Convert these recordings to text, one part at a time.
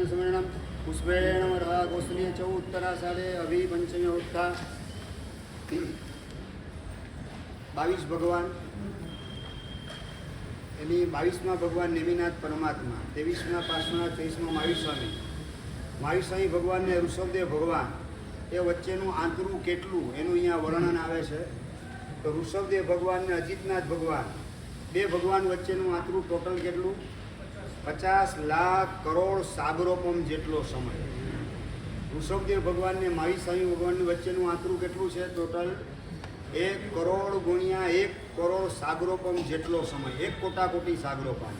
स्मरणं पुष्पेण मर्हा कौसल्य च उत्तराषाढ़े अभि पंचमी उत्था 22 भगवान एनी 22मा भगवान नेमिनाथ परमात्मा 23मा पार्श्वनाथ 23मा महावीर स्वामी भगवान ने ऋषभदेव भगवान ए वच्चेનું આંતરું કેટલું એનું અહીંયા વર્ણન આવે છે। તો ઋષભદેવ ભગવાન ને અજીતનાથ ભગવાન બે ભગવાન વચ્ચેનું આંતરું ટોટલ કેટલું 50 લાખ કરોડ સાગરોપમ જેટલો સમય। ઋષભદેવ ભગવાન ને મહાવીર સ્વામી ભગવાન વચ્ચેનું આંતરું કેટલું છે ટોટલ 1 કરોડ ગુણ્યા 1 કરોડ સાગરોપમ જેટલો સમય। 1 કોટાકોટી સાગરોપમ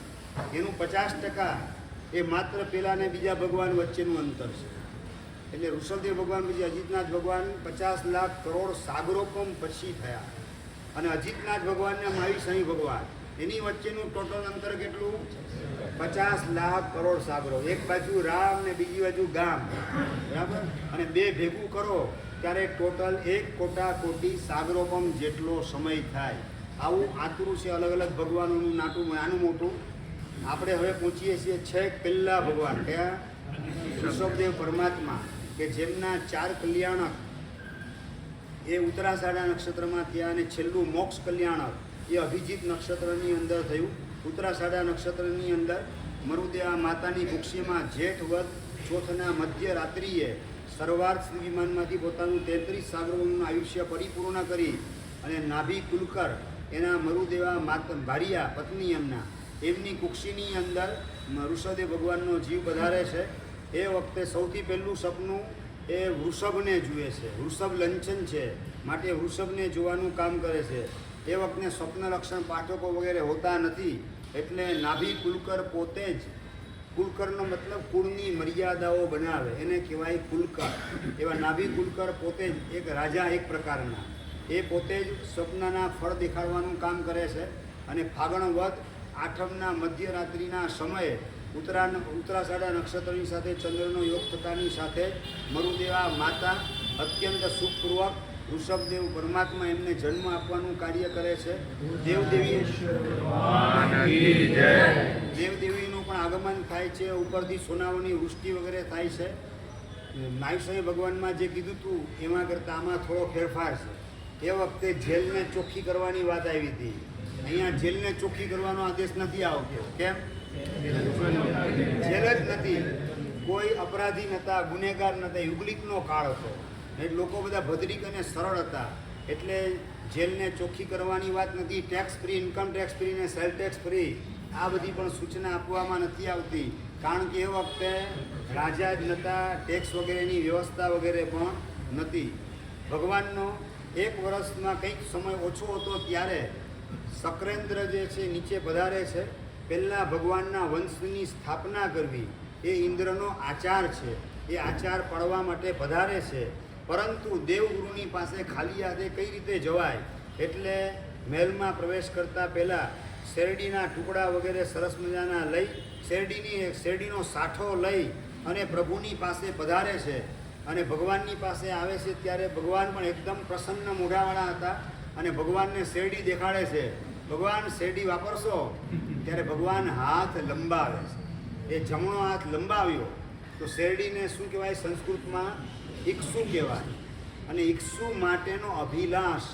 એનું 50% એ માત્ર પેલા ને બીજા ભગવાન વચ્ચેનું અંતર છે। એટલે ઋષભદેવ ભગવાન પછી અજીતનાથ ભગવાન 50 લાખ કરોડ સાગરોપમ પછી થયા અને અજીતનાથ ભગવાન ને મહાવીર સ્વામી ભગવાન એની વચ્ચેનું ટોટલ અંતર કેટલું 50 લાખ કરોડ સાગરો। એક બાજુ રામ ને બીજી બાજુ ગામ, બરાબર, અને બે ભેગું કરો ત્યારે ટોટલ 1 કોટાકોટી સાગરોપમ જેટલો સમય થાય। આવું આંતરું છે અલગ અલગ ભગવાનોનું નાનું મોટું। આપણે હવે પહોંચીએ છીએ છેક પહેલા ભગવાન કયા ઋષભદેવ પરમાત્મા કે જેમના 4 કલ્યાણક એ ઉત્તરાષાઢા નક્ષત્રમાં થયા અને છેલ્લું મોક્ષ કલ્યાણક એ અભિજીત નક્ષત્રની અંદર થયું। ઉત્તરાષાઢા નક્ષત્રની અંદર મરુદેવા માતાની કુક્ષીમાં જેઠ વદ ચોથના મધ્ય રાત્રિએ સર્વાર્થ વિમાનમાંથી પોતાનું 33 સાગરોનું આયુષ્ય પરિપૂર્ણ કરી અને નાભી કુલકર એના મરુદેવા ભારિયા પત્ની એમની કુક્ષીની અંદર ઋષભદેવ ભગવાનનો જીવ પધારે છે। એ વખતે સૌથી પહેલું સપનું એ વૃષભને જુએ છે। વૃષભ લંચન છે માટે વૃષભને જોવાનું કામ કરે છે। એ વખતે સ્વપ્ન લક્ષણ પાઠકો વગેરે હોતા નથી એટલે નાભી કુલકર પોતે જ, કુલકરનો મતલબ કુળની મર્યાદાઓ બનાવે એને કહેવાય કુલકર। એવા નાભી કુલકર પોતે જ એક રાજા એક પ્રકારના એ પોતે જ સ્વપ્નના ફળ દેખાડવાનું કામ કરે છે અને ફાગણ વદ આઠમના મધ્યરાત્રિના સમયે ઉત્તરાષાઢા નક્ષત્રની સાથે ચંદ્રનો યોગ થતાની સાથે મરુદેવા માતા અત્યંત સુખપૂર્વક ઋષભદેવ પરમાત્મા એમને જન્મ આપવાનું કાર્ય કરે છે। દેવદેવીનું પણ આગમન થાય છે, ઉપરથી સોનાઓની વૃષ્ટિ વગેરે થાય છે। મહાવીર સ્વામી ભગવાનમાં જે કીધું હતું એમાં કરતાં આમાં થોડો ફેરફાર છે। એ વખતે જેલને ચોખ્ખી કરવાની વાત આવી હતી, અહીંયા જેલને ચોખ્ખી કરવાનો આદેશ નથી આવતો। કેમ? જેલ જ નથી, કોઈ અપરાધી નહોતા, ગુનેગાર નહોતા, યુગલિકનો કાળ હતો એટલે લોકો બધા ભદ્રિક અને સરળ હતા એટલે જેલને ચોખ્ખી કરવાની વાત નથી। Tax free, income tax free ને સેલ ટેક્સ ફ્રી આ બધી પણ સૂચના આપવામાં નથી આવતી કારણ કે એ વખતે રાજા જ નહોતા, ટેક્સ વગેરેની વ્યવસ્થા વગેરે પણ નથી। ભગવાનનો 1 વર્ષમાં કંઈક સમય ઓછો હતો ત્યારે શક્રેન્દ્ર જે છે નીચે પધારે છે। પહેલાં ભગવાનના વંશની સ્થાપના કરવી એ ઇન્દ્રનો આચાર છે, એ આચાર પાળવા માટે પધારે છે। પરંતુ દેવગુરુની પાસે ખાલી હાથે કઈ રીતે જવાય એટલે મહેલમાં પ્રવેશ કરતાં પહેલાં શેરડીના ટુકડા વગેરે સરસ મજાના લઈ શેરડીનો સાઠો લઈ અને પ્રભુની પાસે પધારે છે અને ભગવાનની પાસે આવે છે ત્યારે ભગવાન પણ એકદમ પ્રસન્ન મોઢાવાળા હતા અને ભગવાનને શેરડી દેખાડે છે। ભગવાન શેરડી વાપરશો ત્યારે ભગવાન હાથ લંબાવે છે। એ જમણો હાથ લંબાવ્યો તો શેરડીને શું કહેવાય સંસ્કૃતમાં ઇક્ષુ કહેવાય અને ઇક્ષુ માટેનો અભિલાષ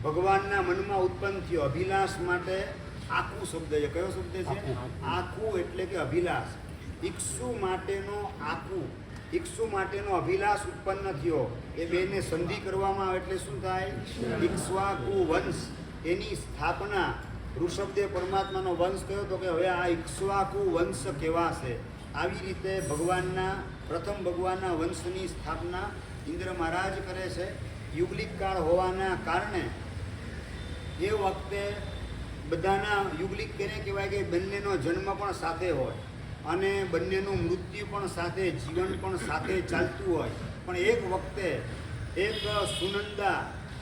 ભગવાનના મનમાં ઉત્પન્ન થયો। અભિલાષ માટે આખું શબ્દ છે। કયો શબ્દ છે? આખું એટલે કે અભિલાષ। ઇક્ષુ માટેનો અભિલાષ ઉત્પન્ન થયો। એ બેને સંધિ કરવામાં આવે એટલે શું થાય? ઇક્ષ્વાકુ વંશ એની સ્થાપના ઋષભદેવ પરમાત્માનો વંશ કયો તો કે હવે આ ઇક્ષ્વાકુ વંશ કહેવાશે। આવી રીતે પ્રથમ ભગવાનના વંશની સ્થાપના ઇન્દ્ર મહારાજ કરે છે। યુગલિક કાળ હોવાના કારણે એ વખતે બધાના યુગલિક કેને કહેવાય કે બંનેનો જન્મ પણ સાથે હોય અને બંનેનું મૃત્યુ પણ સાથે, જીવન પણ સાથે ચાલતું હોય। પણ એક વખતે એક સુનંદા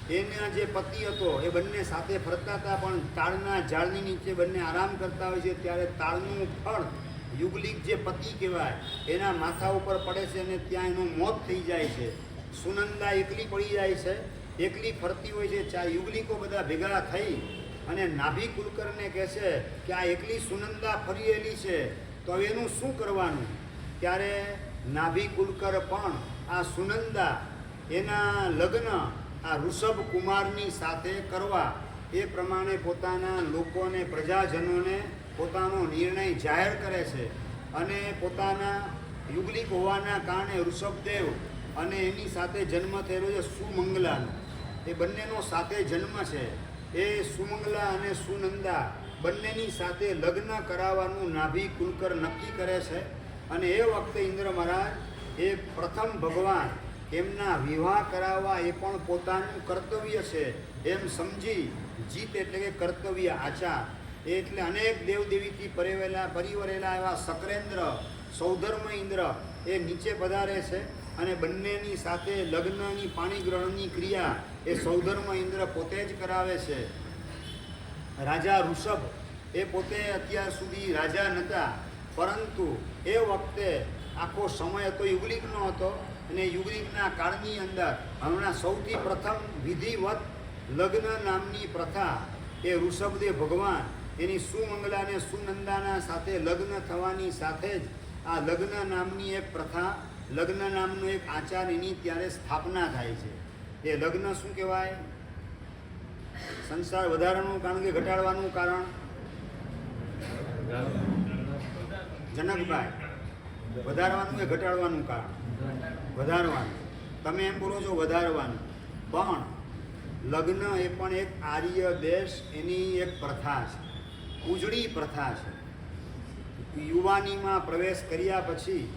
એના જે પતિ હતો એ બંને સાથે ફરતા હતા પણ તાળના ઝાડની નીચે બંને આરામ કરતા હોય છે ત્યારે તાળનું ફળ યુગલિક જે પતિ કહેવાય એના માથા ઉપર પડે છે અને ત્યાં એનું મોત થઈ જાય છે। સુનંદા એકલી પડી જાય છે, એકલી ફરતી હોય છે। 4 યુગલિકો બધા ભેગા થઈ અને નાભી કુલકરને કહે છે કે આ એકલી સુનંદા ફરી રહેલી છે તો હવે એનું શું કરવાનું? ત્યારે નાભી કુલકર પણ આ સુનંદા એના લગ્ન આ ઋષભ કુમારની સાથે કરવા એ પ્રમાણે પોતાના લોકોને પ્રજાજનોને પોતાનો નિર્ણય જાહેર કરે છે અને પોતાના યુગલિક હોવાના કારણે ઋષભદેવ અને એની સાથે જન્મ થયેલો છે સુમંગલાનો, એ બંનેનો સાથે જન્મ છે. એ સુમંગલા અને સુનંદા બંનેની સાથે લગ્ન કરાવવાનું નાભી કુલકર નક્કી કરે છે અને એ વખતે ઇન્દ્ર મહારાજ એ પ્રથમ ભગવાન એમના વિવાહ કરાવવા એ પણ પોતાનું કર્તવ્ય છે એમ સમજી જીત એટલે કે કર્તવ્ય આચાર એટલે અનેક દેવદેવીથી પરિવરેલા એવા સકરેન્દ્ર સૌધર્મ ઇન્દ્ર એ નીચે પધારે છે અને બંનેની સાથે લગ્નની પાણીગ્રહણની ક્રિયા એ સૌધર્મ ઇન્દ્ર પોતે જ કરાવે છે. રાજા ઋષભ એ પોતે અત્યાર સુધી રાજા નહોતા, પરંતુ એ વખતે આખો સમય હતો યુગલિકનો હતો અને યુગલિકના કાળની અંદર હમણાં સૌથી પ્રથમ વિધિવત લગ્ન નામની પ્રથા એ ઋષભદેવ ભગવાન એની સુમંગલા અને સુનંદાના સાથે લગ્ન થવાની સાથે જ આ લગ્ન નામની એક પ્રથા, લગ્ન નામનો એક આચાર એની ત્યારે સ્થાપના થાય છે. એ લગ્ન શું કહેવાય? સંસાર વધારવાનું કારણ કે ઘટાડવાનું કારણ? જનકભાઈ, વધારવાનું કે ઘટાડવાનું કારણ? વધારવાનું. તમે એમ બોલો છો વધારવાનું, પણ લગ્ન એ પણ એક આર્ય દેશ એની એક પ્રથા છે, ઉજળી પ્રથા છે. યુવાનીમાં પ્રવેશ કર્યા પછી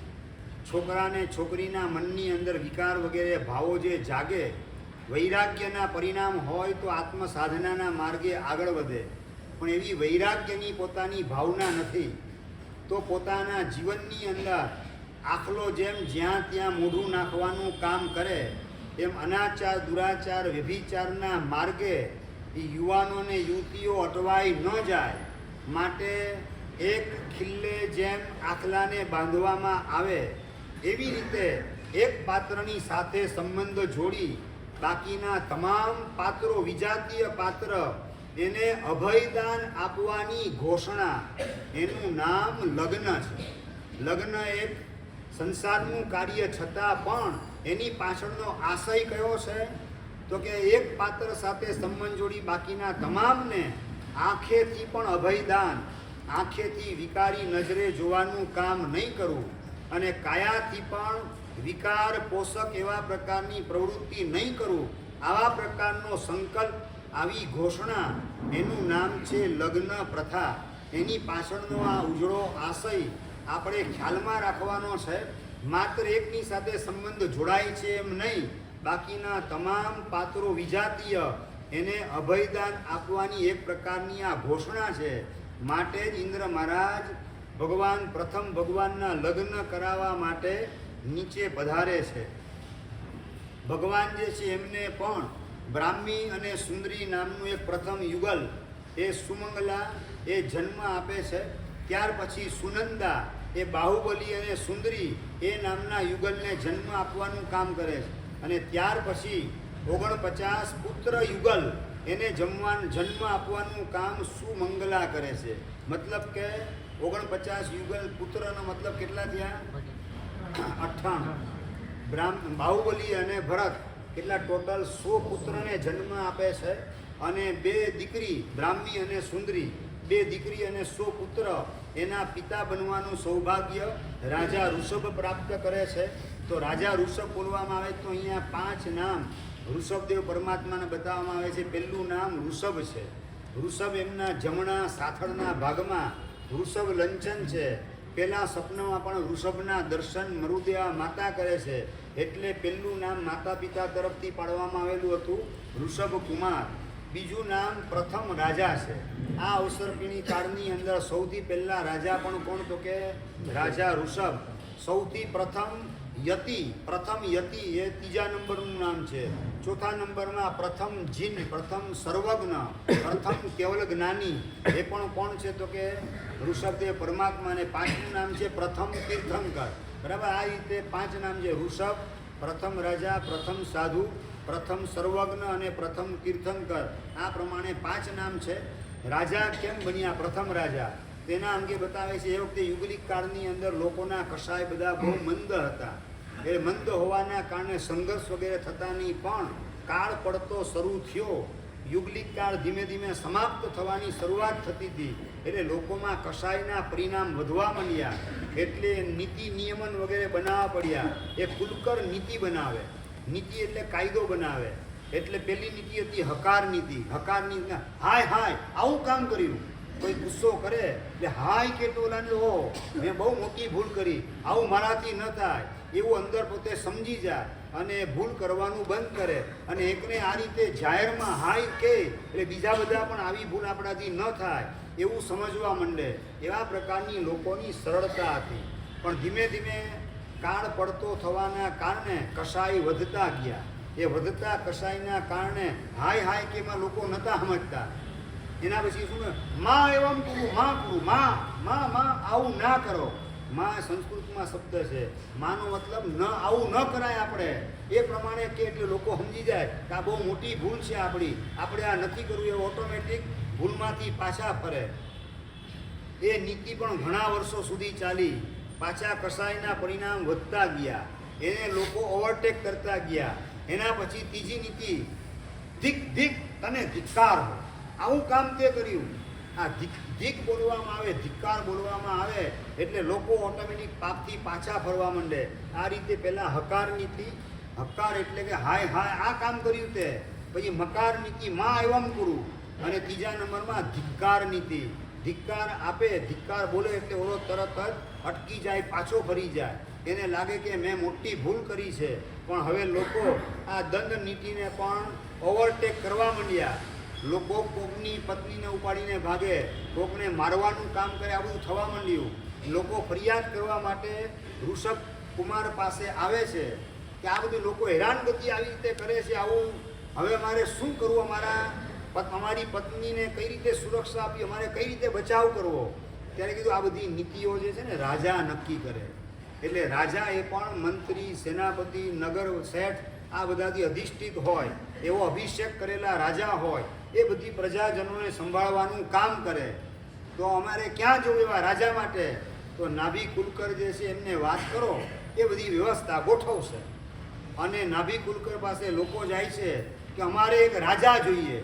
છોકરાને છોકરીના મનની અંદર વિકાર વગેરે ભાવો જે જાગે, વૈરાગ્યના પરિણામ હોય તો આત્મસાધનાના માર્ગે આગળ વધે, પણ એવી વૈરાગ્યની પોતાની ભાવના નથી તો પોતાના જીવનની અંદર આખલો જેમ જ્યાં ત્યાં મોઢું નાખવાનું કામ કરે એમ અનાચાર દુરાચાર વ્યભિચારના માર્ગે એ યુવાનોને યુવતીઓ અટવાઈ ન જાય માટે એક ખિલ્લે જેમ આખલાને બાંધવામાં આવે એવી રીતે એક પાત્રની સાથે સંબંધ જોડી બાકીના તમામ પાત્રો વિજાતીય પાત્ર એને અભયદાન આપવાની ઘોષણા, એનું નામ લગ્ન છે. લગ્ન એક સંસારનું કાર્ય છતાં પણ એની પાછળનો આશય કયો છે તો કે એક પાત્ર સાથે સંબંધ જોડી બાકીના તમામને આંખેથી પણ અભયદાન, આંખેથી વિકારી નજરે જોવાનું કામ નહીં કરવું અને કાયાથી પણ વિકાર પોષક એવા પ્રકારની પ્રવૃત્તિ નહીં કરવું, આવા પ્રકારનો સંકલ્પ, આવી ઘોષણા, એનું નામ છે લગ્ન પ્રથા. એની પાછળનો આ ઉજળો આશય આપણે ખ્યાલમાં રાખવાનો છે. માત્ર એકની સાથે સંબંધ જોડાય છે એમ નહીં, બાકીના તમામ પાત્રો વિજાતીય એને અભયદાન આપવાની એક પ્રકારની આ ઘોષણા છે. માટે જ ઇન્દ્ર મહારાજ ભગવાન પ્રથમ ભગવાનના લગ્ન કરાવવા માટે નીચે પધારે છે. ભગવાન જે છે એમને પણ બ્રાહ્મી અને સુંદરી નામનું એક પ્રથમ યુગલ એ સુમંગલા એ જન્મ આપે છે. ત્યાર પછી સુનંદા એ બાહુબલી અને સુંદરી એ નામના યુગલને જન્મ આપવાનું કામ કરે છે અને ત્યાર પછી 49 પુત્ર યુગલ એને જન્મ આપવાનું કામ સુમંગલા કરે છે. મતલબ કે 49 યુગલ પુત્રનો મતલબ કેટલા થયા? 98. બાહુબલી અને ભરત કેટલા ટોટલ 100 પુત્રને જન્મ આપે છે અને 2 દીકરી બ્રાહ્મી અને સુંદરી, 2 દીકરી અને 100 પુત્ર એના પિતા બનવાનું સૌભાગ્ય રાજા ઋષભ પ્રાપ્ત કરે છે. તો રાજા ઋષભ બોલવામાં આવે તો અહીંયા 5 નામ ઋષભદેવ પરમાત્માને બતાવવામાં આવે છે. પહેલું નામ ઋષભ છે. ઋષભ એમના જમણા સાથળના ભાગમાં ઋષભ લંચન છે. પહેલાં સપનામાં પણ ઋષભના દર્શન મરુદેવા માતા કરે છે એટલે પહેલું નામ માતા પિતા તરફથી પાડવામાં આવેલું હતું ઋષભ કુમાર. બીજું નામ પ્રથમ રાજા છે. આ અવસરપીણી કાળની અંદર સૌથી પહેલાં રાજા પણ કોણ તો કે રાજા ઋષભ. સૌથી પ્રથમ યતિ એ ત્રીજા નંબરનું નામ છે. ચોથા નંબરમાં પ્રથમ જીન, પ્રથમ સર્વજ્ઞ, પ્રથમ કેવલ જ્ઞાની એ પણ કોણ છે તો કે ઋષભદેવ પરમાત્મા. અને પાંચમું નામ છે પ્રથમ તીર્થંકર. બરાબર, આ રીતે 5 નામ છે ઋષભ, પ્રથમ રાજા, પ્રથમ સાધુ, પ્રથમ સર્વજ્ઞ અને પ્રથમ તીર્થંકર. આ પ્રમાણે 5 નામ છે. રાજા કેમ બન્યા પ્રથમ રાજા? તેના અંગે બતાવે છે. એ વખતે યુગલિક કાળની અંદર લોકોના કશાય બધા બહુ મંદ હતા. એ મંદ હોવાના કારણે સંઘર્ષ વગેરે થતાની પણ કાળ પડતો શરૂ થયો. યુગલિક કાળ ધીમે ધીમે સમાપ્ત થવાની શરૂઆત થતી હતી. એટલે લોકોમાં કશાયના પરિણામ વધવા માંડ્યા. એટલે નીતિ નિયમન વગેરે બનાવવા પડ્યા. એ કુલકર નીતિ બનાવે. નીતિ એટલે કાયદો બનાવે. એટલે પેલી નીતિ હતી હકાર નીતિ. હકાર નીતિ, હાય હાય આવું કામ કર્યું. કોઈ ગુસ્સો કરે એટલે હાય કે ટોલાને, હો મેં બહુ મોટી ભૂલ કરી, આવું મારાથી ન થાય, એવું અંદર પોતે સમજી જાય અને ભૂલ કરવાનું બંધ કરે. અને એકને આ રીતે જાહેરમાં હાય કે એટલે બીજા બધા પણ આવી ભૂલ આપણાથી ન થાય એવું સમજવા માંડે. એવા પ્રકારની લોકોની સરળતા હતી. પણ ધીમે ધીમે કાળ પડતો થવાના કારણે કસાઈ વધતા ગયા. એ વધતા કસાઈના કારણે હાય હાય કે એમાં લોકો નહોતા સમજતા. એના પછી શું, માં એવમ કરું, માં કરું, માં આવું ના કરો. માં સંસ્કૃતમાં શબ્દ છે. માનો મતલબ ન, આવું ન કરાય આપણે. એ પ્રમાણે કે એટલે લોકો સમજી જાય કે આ બહુ મોટી ભૂલ છે આપણી, આપણે આ નથી કરવું. એ ઓટોમેટિક ભૂલમાંથી પાછા ફરે. એ નીતિ પણ ઘણા વર્ષો સુધી ચાલી. પાછા કસાઈના પરિણામ વધતા ગયા. એને લોકો ઓવરટેક કરતા ગયા. એના પછી ત્રીજી નીતિ, ધીક ધીક તને ધિક્કાર હો, આવું કામ તે કર્યું. આ ધીક બોલવામાં આવે, ધિક્કાર બોલવામાં આવે એટલે લોકો ઓટોમેટિક પાપથી પાછા ફરવા માંડે. આ રીતે પહેલાં હકાર નીતિ, હકાર એટલે કે હાય હાય આ કામ કર્યું તે. પછી મકાર નીતિ, માં એવમ કરું. અને ત્રીજા નંબરમાં ધિક્કાર નીતિ. ધિક્કાર આપે, ધિક્કાર બોલે એટલે ઓલો તરત જ અટકી જાય, પાછો ફરી જાય. એને લાગે કે મેં મોટી ભૂલ કરી છે. પણ હવે લોકો આ દંડ નીતિને પણ ઓવરટેક કરવા માંડ્યા. લોકો કોકની પત્નીને ઉપાડીને ભાગે, કોકને મારવાનું કામ કરે, આ બધું થવા માંડ્યું. લોકો ફરિયાદ કરવા માટે ઋષભ કુમાર પાસે આવે છે કે આ બધું લોકો હેરાનગતિ આવી રીતે કરે છે, આવું હવે મારે શું કરવું, અમારી પત્નીને કઈ રીતે સુરક્ષા આપી, અમારે કઈ રીતે બચાવ કરવો. ત્યારે કીધું આ બધી નીતિઓ જે છે ને રાજા નક્કી કરે. એટલે રાજા એ પણ મંત્રી, સેનાપતિ, નગર શેઠ આ બધાથી અધિષ્ઠિત હોય, એવો અભિષેક કરેલા રાજા હોય, એ બધી પ્રજાજનોને સંભાળવાનું કામ કરે. તો અમારે ક્યાં જવું એવા રાજા માટે? તો નાભી કુલકર જે છે એમને વાત કરો, એ બધી વ્યવસ્થા ગોઠવશે. અને નાભી કુલકર પાસે લોકો જાય છે કે અમારે એક રાજા જોઈએ.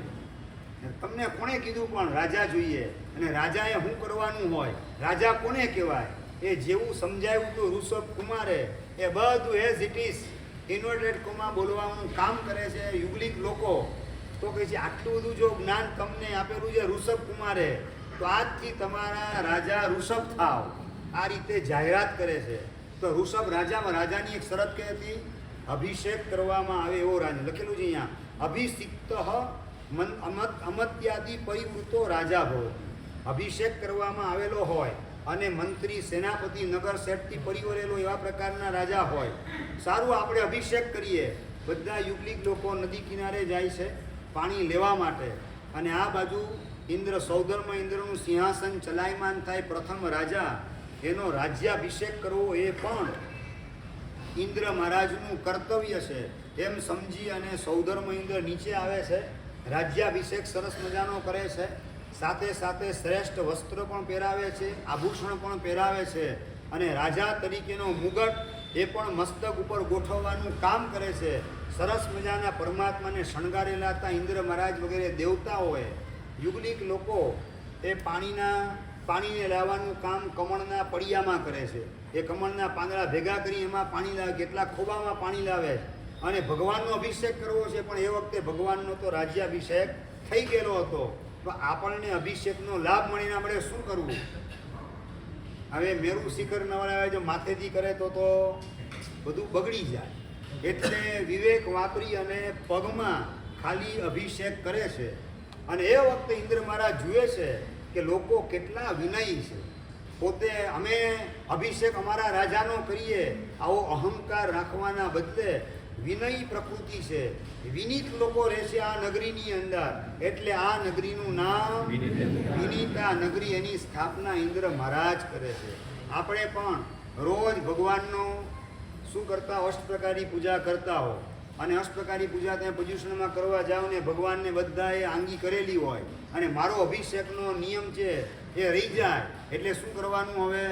તમને કોણે કીધું પણ રાજા જોઈએ? અને રાજાએ શું કરવાનું હોય, રાજા કોને કહેવાય? એ જેવું સમજાવ્યું હતું ઋષભ કુમારે, એ બધું as it is inverted comma બોલવાનું કામ કરે છે યુગલિક લોકો. તો કહે છે આટલું બધું જો જ્ઞાન તમને આપેલું છે ઋષભ કુમારે, તો આજથી તમારા રાજા ઋષભ થાવ. આ રીતે જાહેરાત કરે છે. તો ઋષભ રાજાની એક શરત કઈ હતી? અભિષેક કરવામાં આવે એવો રાજા. લખેલું છે અહીંયા, અભિષિક્ત અમત્યાદિ પરિવૃતો રાજા ભવ. અભિષેક કરવામાં આવેલો હોય અને મંત્રી, સેનાપતિ, નગર શેઠથી પરિવરેલો એવા પ્રકારના રાજા હોય. સારું, આપણે અભિષેક કરીએ. બધા યુગલિક લોકો નદી કિનારે જાય છે પાણી લેવા માટે. અને આ બાજુ ઇન્દ્ર, સૌધર્મ ઇન્દ્રનું સિંહાસન ચલાયમાન થાય પ્રથમ રાજા, એનો રાજ્યાભિષેક કરવો એ પણ ઇન્દ્ર મહારાજનું કર્તવ્ય છે એમ સમજી અને સૌધર્મ ઇન્દ્ર નીચે આવે છે. રાજ્યાભિષેક સરસ મજાનો કરે છે. સાથે સાથે શ્રેષ્ઠ વસ્ત્ર પણ પહેરાવે છે, આભૂષણ પણ પહેરાવે છે. અને રાજા તરીકેનો મુગટ એ પણ મસ્તક ઉપર ગોઠવવાનું કામ કરે છે. સરસ મજાના પરમાત્માને શણગારેલા હતા ઇન્દ્ર મહારાજ વગેરે દેવતાઓએ. યુગલિક લોકો એ પાણીને લાવવાનું કામ કમળના પડિયામાં કરે છે. એ કમળના પાંદડા ભેગા કરી એમાં પાણી લાવે, કેટલાક ખોબામાં પાણી લાવે. અને ભગવાનનો અભિષેક કરવો છે, પણ એ વખતે ભગવાનનો તો રાજ્યાભિષેક થઈ ગયેલો હતો. તો આપણને અભિષેકનો લાભ મળીને આપણે શું કરવું? હવે મેરુ શિખર નવરાવે જો માથેથી કરે તો બધું બગડી જાય. એટલે વિવેક વાપરી અને પગમાં ખાલી અભિષેક કરે છે. અને એ વખતે ઇન્દ્ર મહારાજ જુએ છે કે લોકો કેટલા વિનયી છે. પોતે અમે અભિષેક અમારા રાજાનો કરીએ, આવો અહંકાર રાખવાના બદલે વિનયી પ્રકૃતિ છે, વિનીત લોકો રહે છે આ નગરીની અંદર. એટલે આ નગરીનું નામ વિનીતા નગરી, એની સ્થાપના ઇન્દ્ર મહારાજ કરે છે. આપણે પણ રોજ ભગવાનનો શું કરતા? અષ્ટપ્રકારની પૂજા કરતા હો. અને અષ્ટપ્રકારની પૂજા તમે પર્યુષણમાં કરવા જાઓ ને ભગવાનને બધાએ આંગી કરેલી હોય અને મારો અભિષેકનો નિયમ છે એ રહી જાય એટલે શું કરવાનું હવે?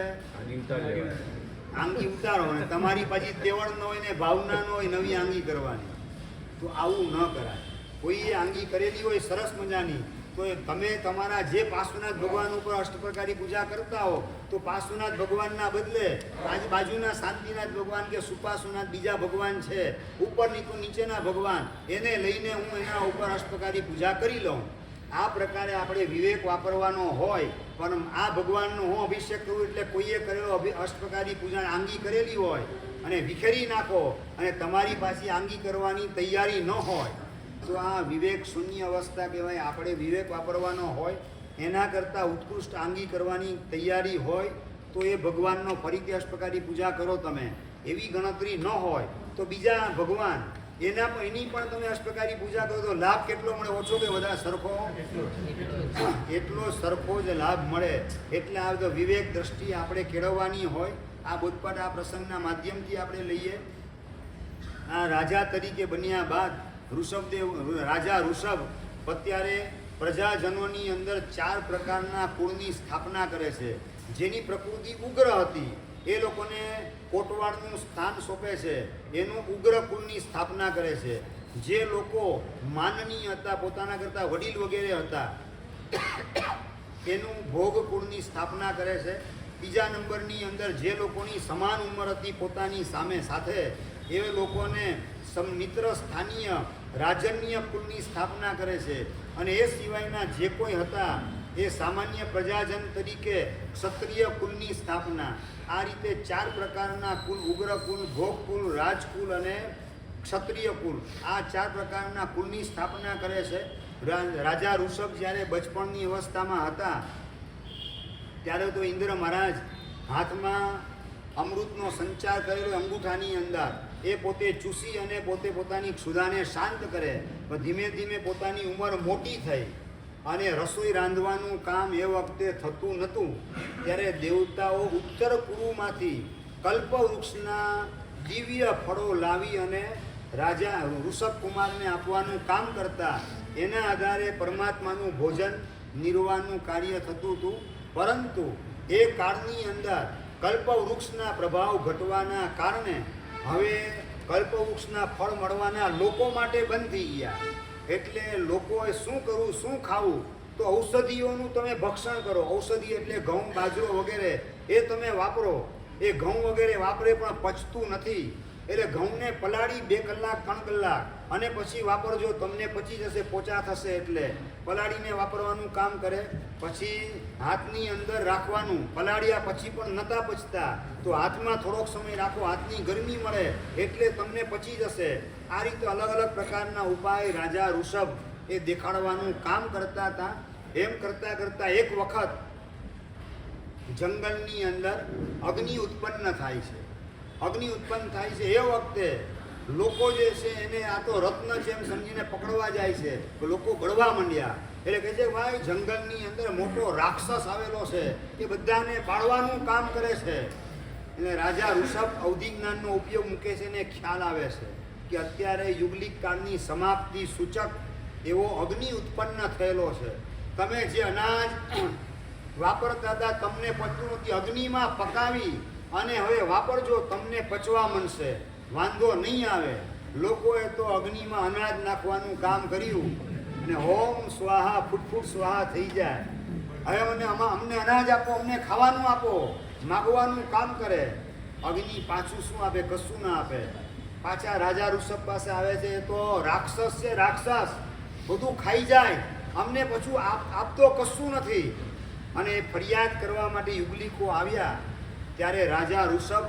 આંગી ઉતારો. અને તમારી પાછી તેવડ ન હોય ને ભાવના ન હોય, નવી આંગી કરવાની. તો આવું ન કરાય. કોઈએ આંગી કરેલી હોય સરસ મજાની, તો તમે તમારા જે પાર્શ્વનાથ ભગવાન ઉપર અષ્ટપ્રકારી પૂજા કરતા હો, તો પાર્શ્વનાથ ભગવાનના બદલે બાજુના શાંતિનાથ ભગવાન કે સુપાર્શ્વનાથ બીજા ભગવાન છે, ઉપર નીચેના ભગવાન, એને લઈને હું એના ઉપર અષ્ટપ્રકારી પૂજા કરી લઉં. આ પ્રકારે આપણે વિવેક વાપરવાનો હોય. પણ આ ભગવાનનો હું અભિષેક કરું એટલે કોઈએ કરેલો અષ્ટપ્રકારી પૂજા આંગી કરેલી હોય અને વિખેરી નાખો અને તમારી પાસે આંગી કરવાની તૈયારી ન હોય, તો આ વિવેક શૂન્ય અવસ્થા કહેવાય. આપણે વિવેક વાપરવાનો હોય, એના કરતાં ઉત્કૃષ્ટ આંગી કરવાની તૈયારી હોય તો એ ભગવાનનો ફરીથી અષ્ટપ્રકારી પૂજા કરો. તમે એવી ગણતરી ન હોય તો બીજા ભગવાન એની પણ તમે અષ્ટપ્રકારી પૂજા કરો તો લાભ કેટલો મળે? ઓછો કે વધારે? સરખો. એટલો સરખો જ લાભ મળે. એટલે આ તો વિવેક દ્રષ્ટિ આપણે કેળવવાની હોય. આ બોધપાઠ આ પ્રસંગના માધ્યમથી આપણે લઈએ. આ રાજા તરીકે બન્યા બાદ રાજા ઋષભ અત્યારે પ્રજાજનોની અંદર 4 પ્રકારના કુળની સ્થાપના કરે છે. જેની પ્રકૃતિ ઉગ્ર હતી એ લોકોને કોટવાડનું સ્થાન સોંપે છે. એનું ઉગ્ર કુળની સ્થાપના કરે છે. જે લોકો માનનીય હતા, પોતાના કરતાં વડીલ વગેરે હતા, એનું ભોગ કુળની સ્થાપના કરે છે. બીજા નંબરની અંદર જે લોકોની સમાન ઉંમર હતી પોતાની સાથે, એ લોકોને મિત્ર સ્થાનીય રાજન્ય કુળની સ્થાપના કરે છે. અને એ સિવાયના જે કોઈ હતા એ સામાન્ય પ્રજાજન તરીકે ક્ષત્રિય કુલની સ્થાપના. આ રીતે 4 પ્રકારના કુલ, ઉગ્ર કુલ, ભોગ કુલ, રાજકુલ અને ક્ષત્રિય કુલ, આ 4 પ્રકારના કુલની સ્થાપના કરે છે. રાજા ઋષભ જ્યારે બચપણની અવસ્થામાં હતા ત્યારે તો ઇન્દ્ર મહારાજ હાથમાં અમૃતનો સંચાર કરેલો અંગૂઠાની અંદર એ પોતે ચૂસી અને પોતાની ક્ષુધાને શાંત કરે. પણ ધીમે ધીમે પોતાની ઉંમર મોટી થઈ અને રસોઈ રાંધવાનું કામ એ વખતે થતું નહોતું. ત્યારે દેવતાઓ ઉત્તર કુરુમાંથી કલ્પવૃક્ષના દિવ્ય ફળો લાવી અને રાજા ઋષભ કુમારને આપવાનું કામ કરતા. એના આધારે પરમાત્માનું ભોજન નિર્વાહનું કાર્ય થતું હતું. પરંતુ એ કાળની અંદર કલ્પવૃક્ષના પ્રભાવ ઘટવાના કારણે હવે કલ્પવૃક્ષના ફળ મળવાના લોકો માટે બંધ થઈ ગયા. એટલે લોકોએ શું કરવું, શું ખાવું? તો ઔષધિઓનું તમે ભક્ષણ કરો. ઔષધિ એટલે ઘઉં, બાજરો વગેરે એ તમે વાપરો. એ ઘઉં વગેરે વાપરે પણ પચતું નથી. એટલે ઘઉંને પલાળી 2 કલાક 3 કલાક અને પછી વાપરજો, તમને પચી જશે, પોચા થશે. એટલે પલાળીને વાપરવાનું કામ કરે. પછી હાથની અંદર રાખવાનું. પલાળ્યા પછી પણ નહોતા પચતા તો હાથમાં થોડોક સમય રાખો, હાથની ગરમી મળે એટલે તમને પચી જશે. આ રીતે અલગ અલગ પ્રકારના ઉપાય રાજા ઋષભ એ દેખાડવાનું કામ કરતા હતા. એમ કરતાં કરતાં એક વખત જંગલની અંદર અગ્નિ ઉત્પન્ન થાય છે. અગ્નિ ઉત્પન્ન થાય છે એ વખતે લોકો જે છે એને આ તો રત્ન છે એમ સમજીને પકડવા જાય છે. લોકો ગળવા માંડ્યા. એટલે કહે છે ભાઈ જંગલની અંદર મોટો રાક્ષસ આવેલો છે, એ બધાને બાળવાનું કામ કરે છે. એટલે રાજા ઋષભ અવધિ જ્ઞાનનો ઉપયોગ મૂકે છે ને ખ્યાલ આવે છે કે અત્યારે યુગલિક કાળની સમાપ્તિ સૂચક એવો અગ્નિ ઉત્પન્ન થયેલો છે. તમે જે અનાજ વાપરતા હતા તમને પચતું નથી, અગ્નિમાં પકાવી અને હવે વાપરજો, તમને પચવા મળશે, વાંધો નહીં આવે. લોકોએ તો અગ્નિમાં અનાજ નાખવાનું કામ કર્યું અને હોમ સ્વાહા ફૂટફૂટ સ્વાહા થઈ જાય. હવે અમને અનાજ આપો, અમને ખાવાનું આપો, માગવાનું કામ કરે. અગ્નિ પાછું શું આપે? કશું ના આપે. પાછા રાજા ઋષભ પાસે આવે છે. તો રાક્ષસ છે, રાક્ષસ બધું ખાઈ જાય, અમને પાછું આપતો કશું નથી. અને ફરિયાદ કરવા માટે યુગલિકો આવ્યા. ત્યારે રાજા ઋષભ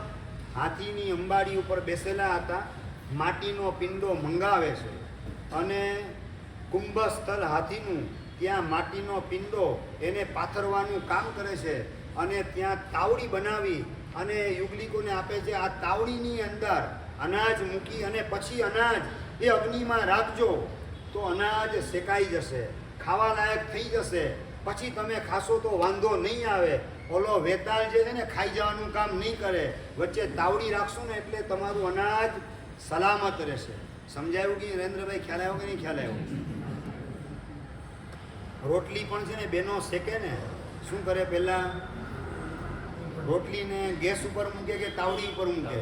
હાથીની અંબાડી ઉપર બેસેલા હતા. માટીનો પિંડો મંગાવે છે અને કુંભસ્થળ હાથીનું ત્યાં માટીનો પિંડો એને પાથરવાનું કામ કરે છે. અને ત્યાં તાવડી બનાવી અને યુગલિકોને આપે છે. આ તાવડીની અંદર અનાજ મૂકી અને પછી અનાજ એ અગ્નિમાં રાખજો તો અનાજ શેકાઈ જશે, ખાવા લાયક થઈ જશે. પછી તમે ખાશો તો વાંધો નહીં આવે. ઓલો વેતાળ જે છે ને ખાઈ જવાનું કામ નહીં કરે. વચ્ચે તાવડી રાખશો ને એટલે તમારું અનાજ સલામત રહેશે. સમજાયું કે નરેન્દ્રભાઈ? ખ્યાલ આવ્યો કે નહીં ખ્યાલ આવ્યો? રોટલી પણ છે ને બેનો શેકે ને શું કરે? પહેલાં રોટલીને ગેસ ઉપર મૂકે કે તાવડી ઉપર મૂકે?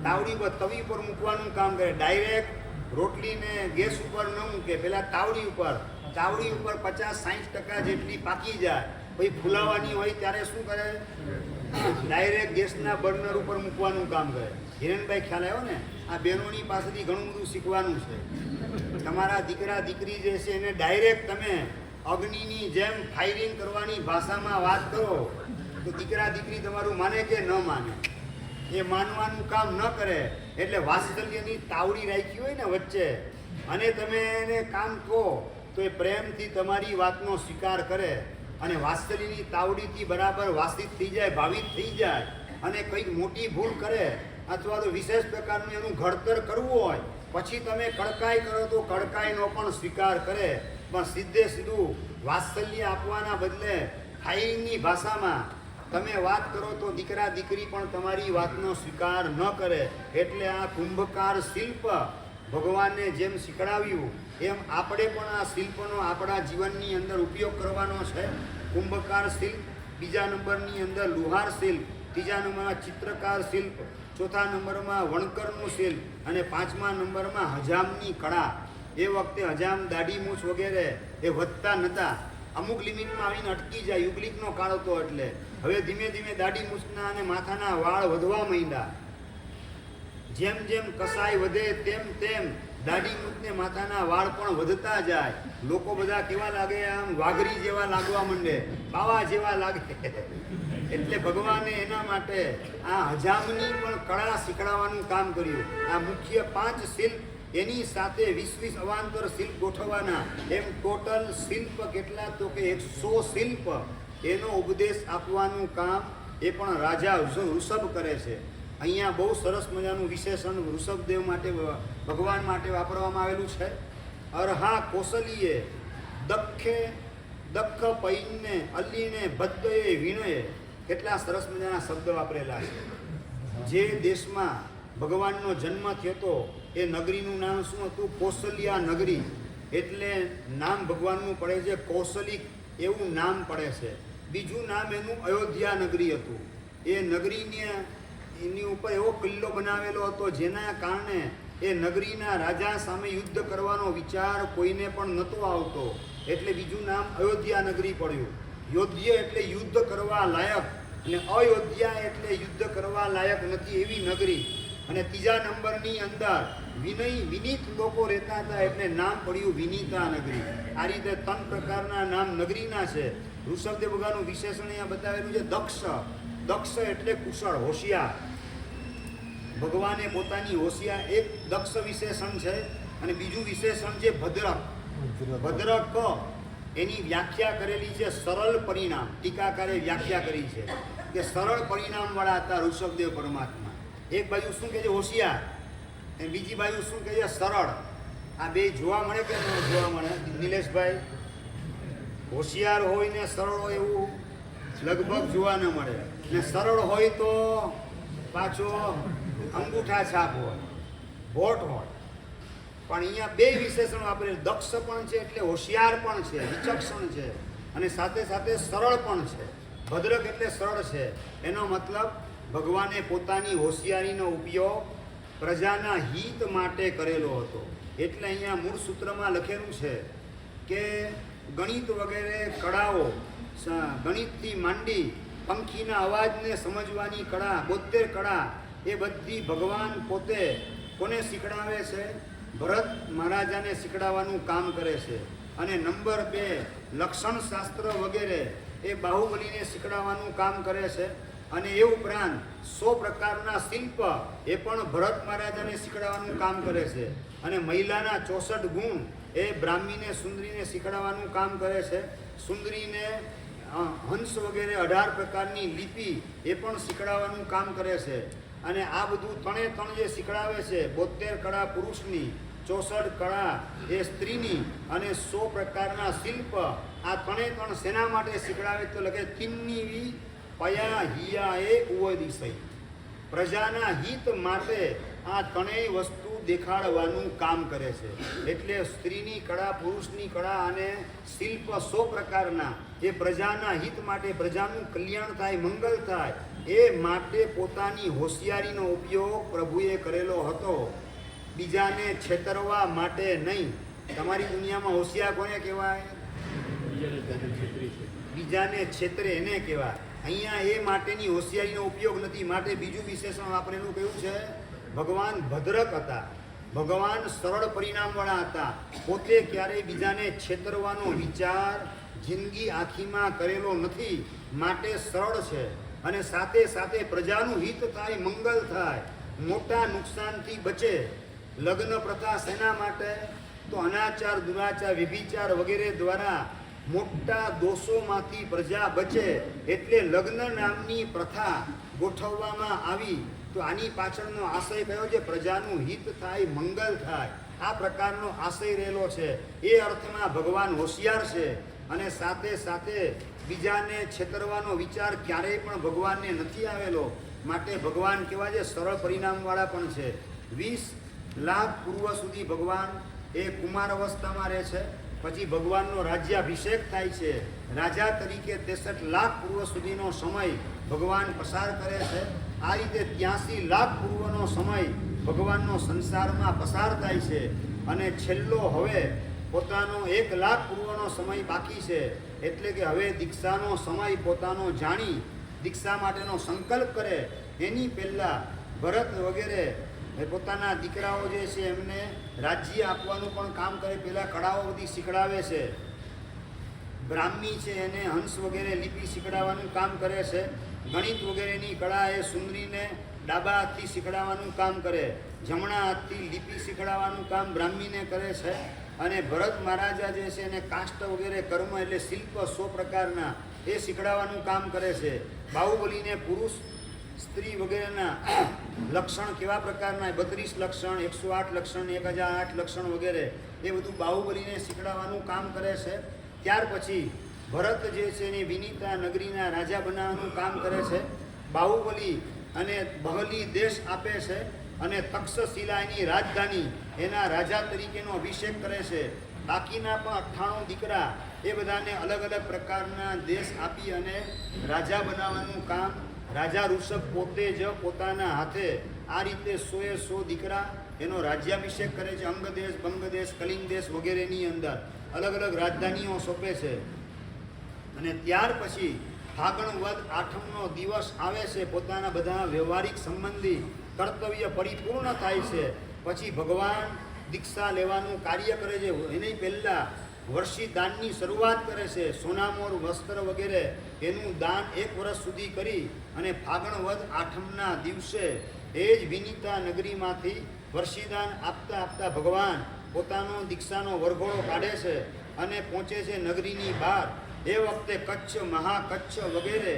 તાવડી પર, તવી પર મૂકવાનું કામ કરે. ડાયરેક્ટ રોટલીને ગેસ ઉપર ન મૂકે, પહેલાં તાવડી ઉપર. તાવડી ઉપર 50-60% જેટલી પાકી જાય, પછી ફૂલાવાની હોય ત્યારે શું કરે? ડાયરેક્ટ ગેસના બર્નર ઉપર મૂકવાનું કામ કરે. હિરેનભાઈ, ખ્યાલ આવ્યો ને? આ બહેનોની પાસેથી ઘણું બધું શીખવાનું છે. તમારા દીકરા દીકરી જે છે એને ડાયરેક્ટ તમે અગ્નિની જેમ ફાયરિંગ કરવાની ભાષામાં વાત કરો તો દીકરા દીકરી તમારું માને કે ન માને? એ માનવાનું કામ ન કરે. એટલે વાત્સલ્યની તાવડી રાખી હોય ને વચ્ચે, અને તમે એને કામ કહો તો એ પ્રેમથી તમારી વાતનો સ્વીકાર કરે, અને વાત્સલ્યની તાવડીથી બરાબર વાસિત થઈ જાય, ભાવિત થઈ જાય, અને કંઈક મોટી ભૂલ કરે અથવા તો વિશેષ પ્રકારનું એનું ઘડતર કરવું હોય, પછી તમે કડકાઈ કરો તો કડકાઈનો પણ સ્વીકાર કરે. પણ સીધે સીધું વાત્સલ્ય આપવાના બદલે ફાયરિંગની ભાષામાં તમે વાત કરો તો દીકરા દીકરી પણ તમારી વાતનો સ્વીકાર ન કરે. એટલે આ કુંભકાર શિલ્પ ભગવાને જેમ શીખડાવ્યું એમ આપણે પણ આ શિલ્પનો આપણા જીવનની અંદર ઉપયોગ કરવાનો છે. કુંભકાર શિલ્પ, બીજા નંબરની અંદર લુહાર શિલ્પ, ત્રીજા નંબરમાં ચિત્રકાર શિલ્પ, ચોથા નંબરમાં વણકરનું શિલ્પ, અને પાંચમા નંબરમાં હજામની કળા. એ વખતે હજામ, દાઢી મૂછ વગેરે એ વધતા નહોતા, અમુક લિમિટમાં આવીને અટકી જાય. યુગલિકનો કાળ હતો એટલે હવે ધીમે ધીમે દાઢી મૂછના અને માથાના વાળ વધવા માંડ્યા. જેમ જેમ કસાઈ વધે તેમ તેમ દાઢી મૂછને માથાના વાળ પણ વધતા જાય. લોકો બધા કેવા લાગે? આમ વાઘરી જેવા લાગવા માંડે, બાવા જેવા લાગે. એટલે ભગવાને એના માટે આ હજામની પણ કળા શીખડાવવાનું કામ કર્યું. આ મુખ્ય 5 શિલ્પ, એની સાથે 20 અવાંતર શિલ્પ ગોઠવવાના. એમ ટોટલ શિલ્પ કેટલા? તો કે 100 શિલ્પ. એનો ઉપદેશ આપવાનું કામ એ પણ રાજા ઋષભ કરે છે. અહીંયા બહુ સરસ મજાનું વિશેષણ ઋષભદેવ માટે, ભગવાન માટે વાપરવામાં આવેલું છે. અરહા કૌશલીએ દક્ષ પૈને અલ્લીને બદ્ધએ વિણયે. કેટલા સરસ મજાના શબ્દ વાપરેલા છે. જે દેશમાં ભગવાનનો જન્મ થયો હતો એ નગરીનું નામ શું હતું? કૌશલ્યા નગરી. એટલે નામ ભગવાનનું પડે છે કૌશલિક, એવું નામ પડે છે. બીજું નામ એનું અયોધ્યા નગરી હતું. એ નગરીને એની ઉપર એવો કિલ્લો બનાવેલો હતો જેના કારણે એ નગરીના રાજા સામે યુદ્ધ કરવાનો વિચાર કોઈને પણ નહોતો આવતો. એટલે બીજું નામ અયોધ્યા નગરી પડ્યું. યોધ્ય એટલે યુદ્ધ કરવા લાયક, અને અયોધ્યા એટલે યુદ્ધ કરવા લાયક નથી એવી નગરી. અને ત્રીજા નંબરની અંદર વિનીત લોકો રહેતા હતા એટલે નામ પડ્યું વિનીતા નગરી. આ રીતે 3 પ્રકારના નામ નગરીના છે. ઋષભદેવ ભગવાનનું વિશેષણ અહીંયા બતાવેલું છે દક્ષ. દક્ષ એટલે કુશળ, હોશિયાર. ભગવાને પોતાની હોશિયાર એક દક્ષ વિશેષણ છે, અને બીજું વિશેષણ છે ભદ્રક. ભદ્રક એની વ્યાખ્યા કરેલી છે સરળ પરિણામ. ટીકાકારે વ્યાખ્યા કરી છે કે સરળ પરિણામવાળા હતા ઋષભદેવ પરમાત્મા. એક બાજુ શું કહે છે? હોશિયાર. અને બીજી બાજુ શું કહે છે? સરળ. આ બે જોવા મળે કે ન જોવા મળે નિલેશભાઈ? હોશિયાર હોય ને સરળ હોય એવું લગભગ જોવા ન મળે. ને સરળ હોય તો પાછો અંગૂઠા છાપ હોય, ભોટ હોય. પણ અહીંયા 2 વિશેષણ વાપરે. દક્ષ પણ છે એટલે હોશિયાર પણ છે, વિચક્ષણ છે, અને સાથે સાથે સરળ પણ છે. ભદ્રક એટલે સરળ છે. એનો મતલબ ભગવાને પોતાની હોશિયારીનો ઉપયોગ પ્રજાના હિત માટે કરેલો હતો. એટલે અહીંયા મૂળ સૂત્રમાં લખેલું છે કે ગણિત વગેરે કળાઓ, ગણિતથી માંડી પંખીના અવાજને સમજવાની કળા, 72 કળા, એ બધી ભગવાન પોતે કોને શીખડાવે છે? ભરત મહારાજાને શીખડાવવાનું કામ કરે છે. અને નંબર 2 લક્ષણ શાસ્ત્ર વગેરે એ બાહુબલીને શીખડાવવાનું કામ કરે છે. અને એ ઉપરાંત 100 પ્રકારના શિલ્પ એ પણ ભરત મહારાજાને શીખડાવવાનું કામ કરે છે. અને મહિલાના 64 ગુણ એ બ્રાહ્મીને સુંદરીને શીખડાવવાનું કામ કરે છે. સુંદરીને હંસ વગેરે 18 પ્રકારની લિપિ એ પણ શીખડાવવાનું કામ કરે છે. અને આ બધું 3 જે શીખડાવે છે, 72 કળા પુરુષની, 64 કળા એ સ્ત્રીની, અને 100 પ્રકારના શિલ્પ, આ 3 શેના માટે શીખડાવે? તો લખે તિન્નીવી પયા હિયા એ ઉવદિશય. પ્રજાના હિત માટે આ 3 વસ્તુ દેખાડવાનું કામ કરે છે. એટલે સ્ત્રીની કળા, પુરુષની કળા અને શિલ્પ 100 પ્રકારના એ પ્રજાના હિત માટે, પ્રજાનું કલ્યાણ થાય, મંગલ થાય એ માટે પોતાની હોશિયારીનો ઉપયોગ પ્રભુએ કરેલો હતો. બીજાને છેતરવા માટે નહીં. તમારી દુનિયામાં હોશિયાર કોને કહેવાય? બીજાને છેતરે એને કહેવાય. અહીંયા એ માટેની હોશિયારીનો ઉપયોગ નથી. માટે બીજું વિશેષણ વાપરેલું કયું છે? ભગવાન ભદ્રક હતા, ભગવાન સરળ પરિણામવાળા હતા. પોતે ક્યારેય બીજાને છેતરવાનો વિચાર જિંદગી આખીમાં કરેલો નથી. માટે સરળ છે અને સાથે સાથે પ્રજાનું હિત થાય, મંગલ થાય, મોટા નુકસાનથી બચે. લગ્ન પ્રથા શેના માટે? તો અનાચાર, દુરાચાર, વ્યભિચાર વગેરે દ્વારા મોટા દોષોમાંથી પ્રજા બચે. એટલે લગ્ન નામની પ્રથા ગોઠવવામાં આવી. તો આની પાછળનો આશય કયો છે? પ્રજાનું હિત થાય, મંગલ થાય. આ પ્રકારનો આશય રહેલો છે. એ અર્થમાં ભગવાન હોશિયાર છે અને સાથે સાથે બીજાને છેતરવાનો વિચાર ક્યારેય પણ ભગવાનને નથી આવેલો. માટે ભગવાન કેવા છે? સરળ પરિણામવાળા પણ છે. 20 લાખ પૂર્વ સુધી ભગવાન એ કુમાર અવસ્થામાં રહે છે. પછી ભગવાનનો રાજ્યાભિષેક થાય છે. રાજા તરીકે 63 લાખ પૂર્વ સુધીનો સમય ભગવાન પસાર કરે છે. આ રીતે 83 લાખ પૂર્વનો સમય ભગવાનનો સંસારમાં પસાર થાય છે. અને છેલ્લો હવે પોતાનો 1 લાખ પૂર્વનો સમય બાકી છે. એટલે કે હવે દીક્ષાનો સમય પોતાનો જાણી દીક્ષા માટેનો સંકલ્પ કરે એની પહેલાં ભરત વગેરે પોતાના દીકરાઓ જે છે એમને રાજ્ય આપવાનું પણ કામ કરે. પહેલાં કળાઓ બધી શીખડાવે છે. બ્રાહ્મી છે એને હંસ વગેરે લિપિ શીખડાવવાનું કામ કરે છે. ગણિત વગેરેની કળા એ સુંદરીને ડાબા હાથથી શીખડાવવાનું કામ કરે. જમણા હાથથી લિપિ શીખડાવવાનું કામ બ્રાહ્મીને કરે છે. અને ભરત મહારાજા જે છે એને કાષ્ટ વગેરે કર્મ એટલે શિલ્પ 100 પ્રકારના એ શીખડાવવાનું કામ કરે છે. બાહુબલીને પુરુષ, સ્ત્રી વગેરેના લક્ષણ કેવા પ્રકારના 32 લક્ષણ, 108 લક્ષણ, 1008 લક્ષણ વગેરે એ બધું બાહુબલીને શીખડાવવાનું કામ કરે છે. ત્યાર પછી ભરત જે છે એને વિનીતા નગરીના રાજા બનાવવાનું કામ કરે છે. બાહુબલી અને બહલી દેશ આપે છે અને તક્ષશિલા એની રાજધાની એના રાજા તરીકેનો અભિષેક કરે છે. બાકીના પણ 98 દીકરા એ બધાને અલગ અલગ પ્રકારના દેશ આપી અને રાજા બનાવવાનું કામ રાજા ઋષભ પોતે જ પોતાના હાથે આ રીતે 100 દીકરા એનો રાજ્યાભિષેક કરે છે. અંગદેશ, બંગદેશ, કલિંગ દેશ વગેરેની અંદર અલગ અલગ રાજધાનીઓ સોંપે છે. અને ત્યાર પછી ફાગણ વદ 8મનો દિવસ આવે છે. પોતાના બધા વ્યવહારિક સંબંધી કર્તવ્ય પરિપૂર્ણ થાય છે. પછી ભગવાન દીક્ષા લેવાનું કાર્ય કરે છે. એની પહેલાં વર્ષી દાનની શરૂઆત કરે છે. સોનામોર, વસ્ત્ર વગેરે એનું દાન 1 વર્ષ સુધી કરી અને ફાગણ વદ 8મના દિવસે એ જ વિનીતા નગરીમાંથી વર્ષીદાન આપતા આપતા ભગવાન પોતાનો દીક્ષાનો વરઘોડો કાઢે છે અને પહોંચે છે નગરીની બહાર. એ વખતે કચ્છ, મહાકચ્છ વગેરે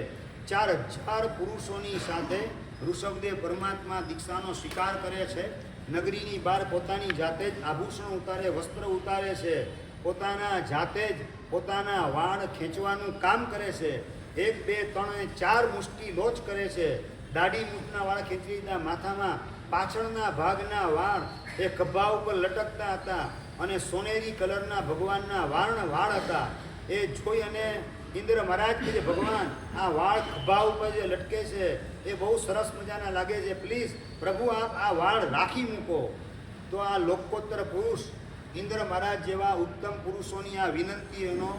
4000 પુરુષોની સાથે ઋષભદેવ પરમાત્મા દીક્ષાનો સ્વીકાર કરે છે. નગરીની બહાર પોતાની જાતે જ આભૂષણ ઉતારે, વસ્ત્ર ઉતારે છે. પોતાના જાતે જ પોતાના વાળ ખેંચવાનું કામ કરે છે. 1, 2, 3 અને 4 મુષ્ટિ લોચ કરે છે. દાઢી મૂઠના વાળ ખેંચી લીધા. માથામાં પાછળના ભાગના વાળ એ ખભા ઉપર લટકતા હતા અને સોનેરી કલરના ભગવાનના વાળ હતા. એ જોઈ અને ઇન્દ્ર મહારાજ કહે છે, ભગવાન આ વાળ ખભા ઉપર જે લટકે છે એ બહુ સરસ મજાના લાગે છે. પ્લીઝ પ્રભુ આપ આ વાળ રાખી મૂકો. તો આ લોકોત્તર પુરુષ ઇન્દ્ર મહારાજ જેવા ઉત્તમ પુરુષોની આ વિનંતી એનો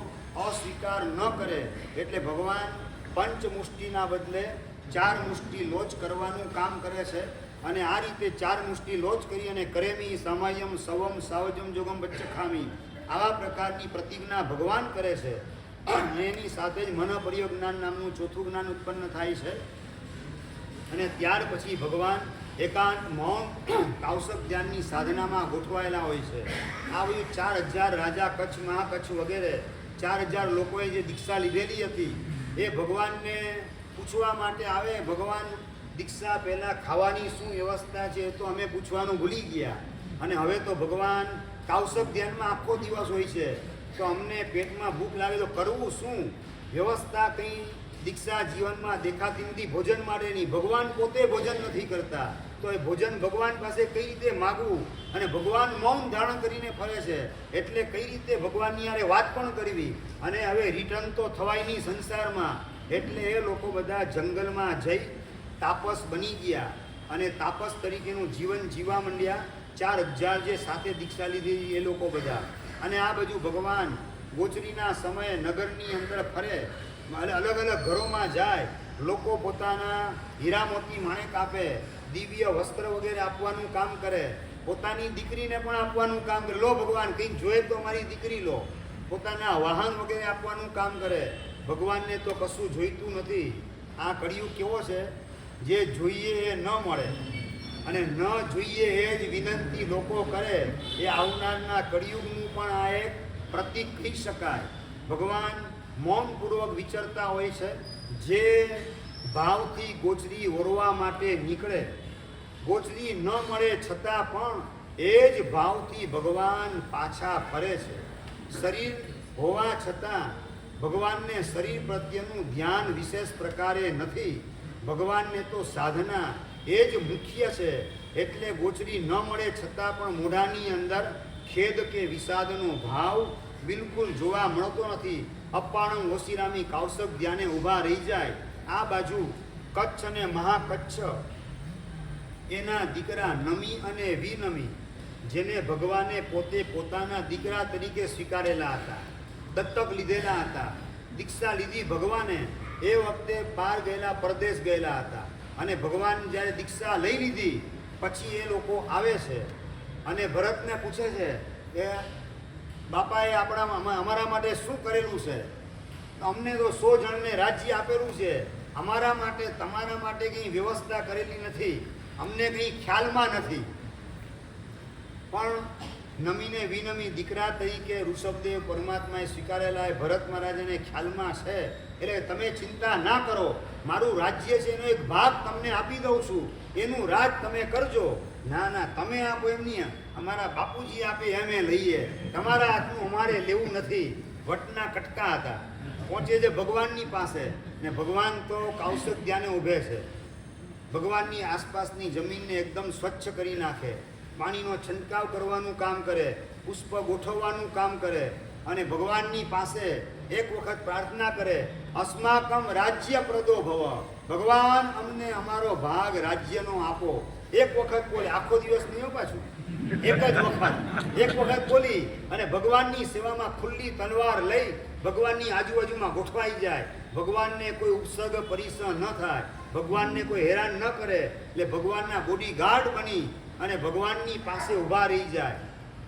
અસ્વીકાર ન કરે. એટલે ભગવાન પંચમુષ્ટિના બદલે 4 મુષ્ટિ લોચ કરવાનું કામ કરે છે. અને આ રીતે 4 મુષ્ટિ લોચ કરી અને કરેમી સામાયમ સવમ સાવજમ જોગમ બચ્ચખામી આવા પ્રકારની પ્રતિજ્ઞા ભગવાન કરે છે. એની સાથે જ મન પર્યોગ જ્ઞાન નામનું 4થું જ્ઞાન ઉત્પન્ન થાય છે. અને ત્યાર પછી ભગવાન એકાંત મૌન કાવસક ધ્યાનની સાધનામાં ગોઠવાયેલા હોય છે. આ બધું 4000 રાજા, કચ્છ, મહાકચ્છ વગેરે 4000 લોકોએ જે દીક્ષા લીધેલી હતી એ ભગવાનને પૂછવા માટે આવે. ભગવાન દીક્ષા પહેલાં ખાવાની શું વ્યવસ્થા છે એ તો અમે પૂછવાનું ભૂલી ગયા. અને હવે તો ભગવાન કાવસક ધ્યાનમાં આખો દિવસ હોય છે. તો અમને પેટમાં ભૂખ લાગે તો કરવું શું? વ્યવસ્થા કંઈ દીક્ષા જીવનમાં દેખાતી નથી, ભોજન માટેની. ભગવાન પોતે ભોજન નથી કરતા, તો એ ભોજન ભગવાન પાસે કઈ રીતે માગવું? અને ભગવાન મૌન ધારણ કરીને ફરે છે, એટલે કઈ રીતે ભગવાનની હારે વાત પણ કરવી? અને હવે રિટર્ન તો થવાય નહીં સંસારમાં, એટલે એ લોકો બધા જંગલમાં જઈ તાપસ બની ગયા અને તાપસ તરીકેનું જીવન જીવવા માંડ્યા. 4000 જે સાથે દીક્ષા લીધી એ લોકો બધા. અને આ બાજુ ભગવાન ગોચરીના સમયે નગરની અંદર ફરે, અલગ અલગ ઘરોમાં જાય, લોકો પોતાના હીરા મોતી માણેક આપે, દિવ્ય વસ્ત્ર વગેરે આપવાનું કામ કરે, પોતાની દીકરીને પણ આપવાનું કામ કરે. લો ભગવાન કંઈક જોઈએ તો મારી દીકરી લો. પોતાના વાહન વગેરે આપવાનું કામ કરે. ભગવાનને તો કશું જોઈતું નથી. આ કળિયુગ કેવો છે, જે જોઈએ એ ન મળે અને ન જોઈએ એ જ વિનંતી લોકો કરે. એ આવનારના કળિયુગનું પણ આ એક પ્રતીક કહી શકાય. ભગવાન મૌનપૂર્વક વિચરતા હોય છે. જે ભાવથી ગોચરી ઓરવા માટે નીકળે, ગોચરી ન મળે છતાં પણ એ જ ભાવથી ભગવાન પાછા ફરે છે. શરીર હોવા છતાં ભગવાનને શરીર પ્રત્યેનું ધ્યાન વિશેષ પ્રકારે નથી. ભગવાનને તો સાધના એ જ મુખ્ય છે. એટલે ગોચરી ન મળે છતાં પણ મોઢાની અંદર ખેદ કે વિષાદનો ભાવ બિલકુલ જોવા મળતો નથી. અપ્પાણમ ઓશિરામી કૌશક ધ્યાને ઊભા રહી જાય. આ બાજુ કચ્છ અને મહાકચ્છ એના દીકરા નમી અને વિનમી, જેને ભગવાને પોતે પોતાના દીકરા તરીકે સ્વીકારેલા હતા, દત્તક લીધેલા હતા. દીક્ષા લીધી ભગવાને એ વખતે પાર ગયેલા, પરદેશ ગયેલા હતા. અને ભગવાન જ્યારે દીક્ષા લઈ લીધી પછી એ લોકો આવે છે અને ભરતને પૂછે છે કે બાપાએ અમારા માટે શું કરેલું છે? અમને તો 100 જણને રાજ્ય આપેલું છે, અમારા માટે તમારા માટે કંઈ વ્યવસ્થા કરેલી નથી, અમને કંઈ ખ્યાલમાં નથી. પણ નમીને વિનમી દીકરા તરીકે ઋષભદેવ પરમાત્માએ સ્વીકારેલા એ ભરત મહારાજને ખ્યાલમાં છે. એટલે તમે ચિંતા ના કરો, મારું રાજ્ય છે એનો એક ભાગ તમને આપી દઉં છું, એનું રાજ તમે કરજો. ના ના, તમે આપો એમ નહીં, અમારા બાપુજી આપે એમ લઈએ, તમારા હાથનું અમારે લેવું નથી. વટના કટકા હતા. પહોંચે છે ભગવાનની પાસે ને ભગવાન તો કૌશક ધ્યાને ઊભે છે. ભગવાનની આસપાસની જમીનને એકદમ સ્વચ્છ કરી નાખે, પાણીનો છંટકાવ કરવાનું કામ કરે, પુષ્પ ગોઠવવાનું કામ કરે અને ભગવાનની પાસે એક વખત પ્રાર્થના કરે, અસ્માકમ રાજ્ય પ્રદો ભવ, ભગવાન અમને અમારો ભાગ રાજ્યનો આપો. એક વખત બોલે, આખો દિવસ નહીં હો પાછું, એક વખત બોલી અને ભગવાનની સેવામાં ખુલ્લી તલવાર લઈ ભગવાનની આજુબાજુમાં ગોઠવાઈ જાય. ભગવાનને કોઈ ઉપસર્ગ પરિસર ન થાય, ભગવાનને કોઈ હેરાન ન કરે. એટલે ભગવાનના બોડીગાર્ડ બની અને ભગવાનની પાસે ઊભા રહી જાય.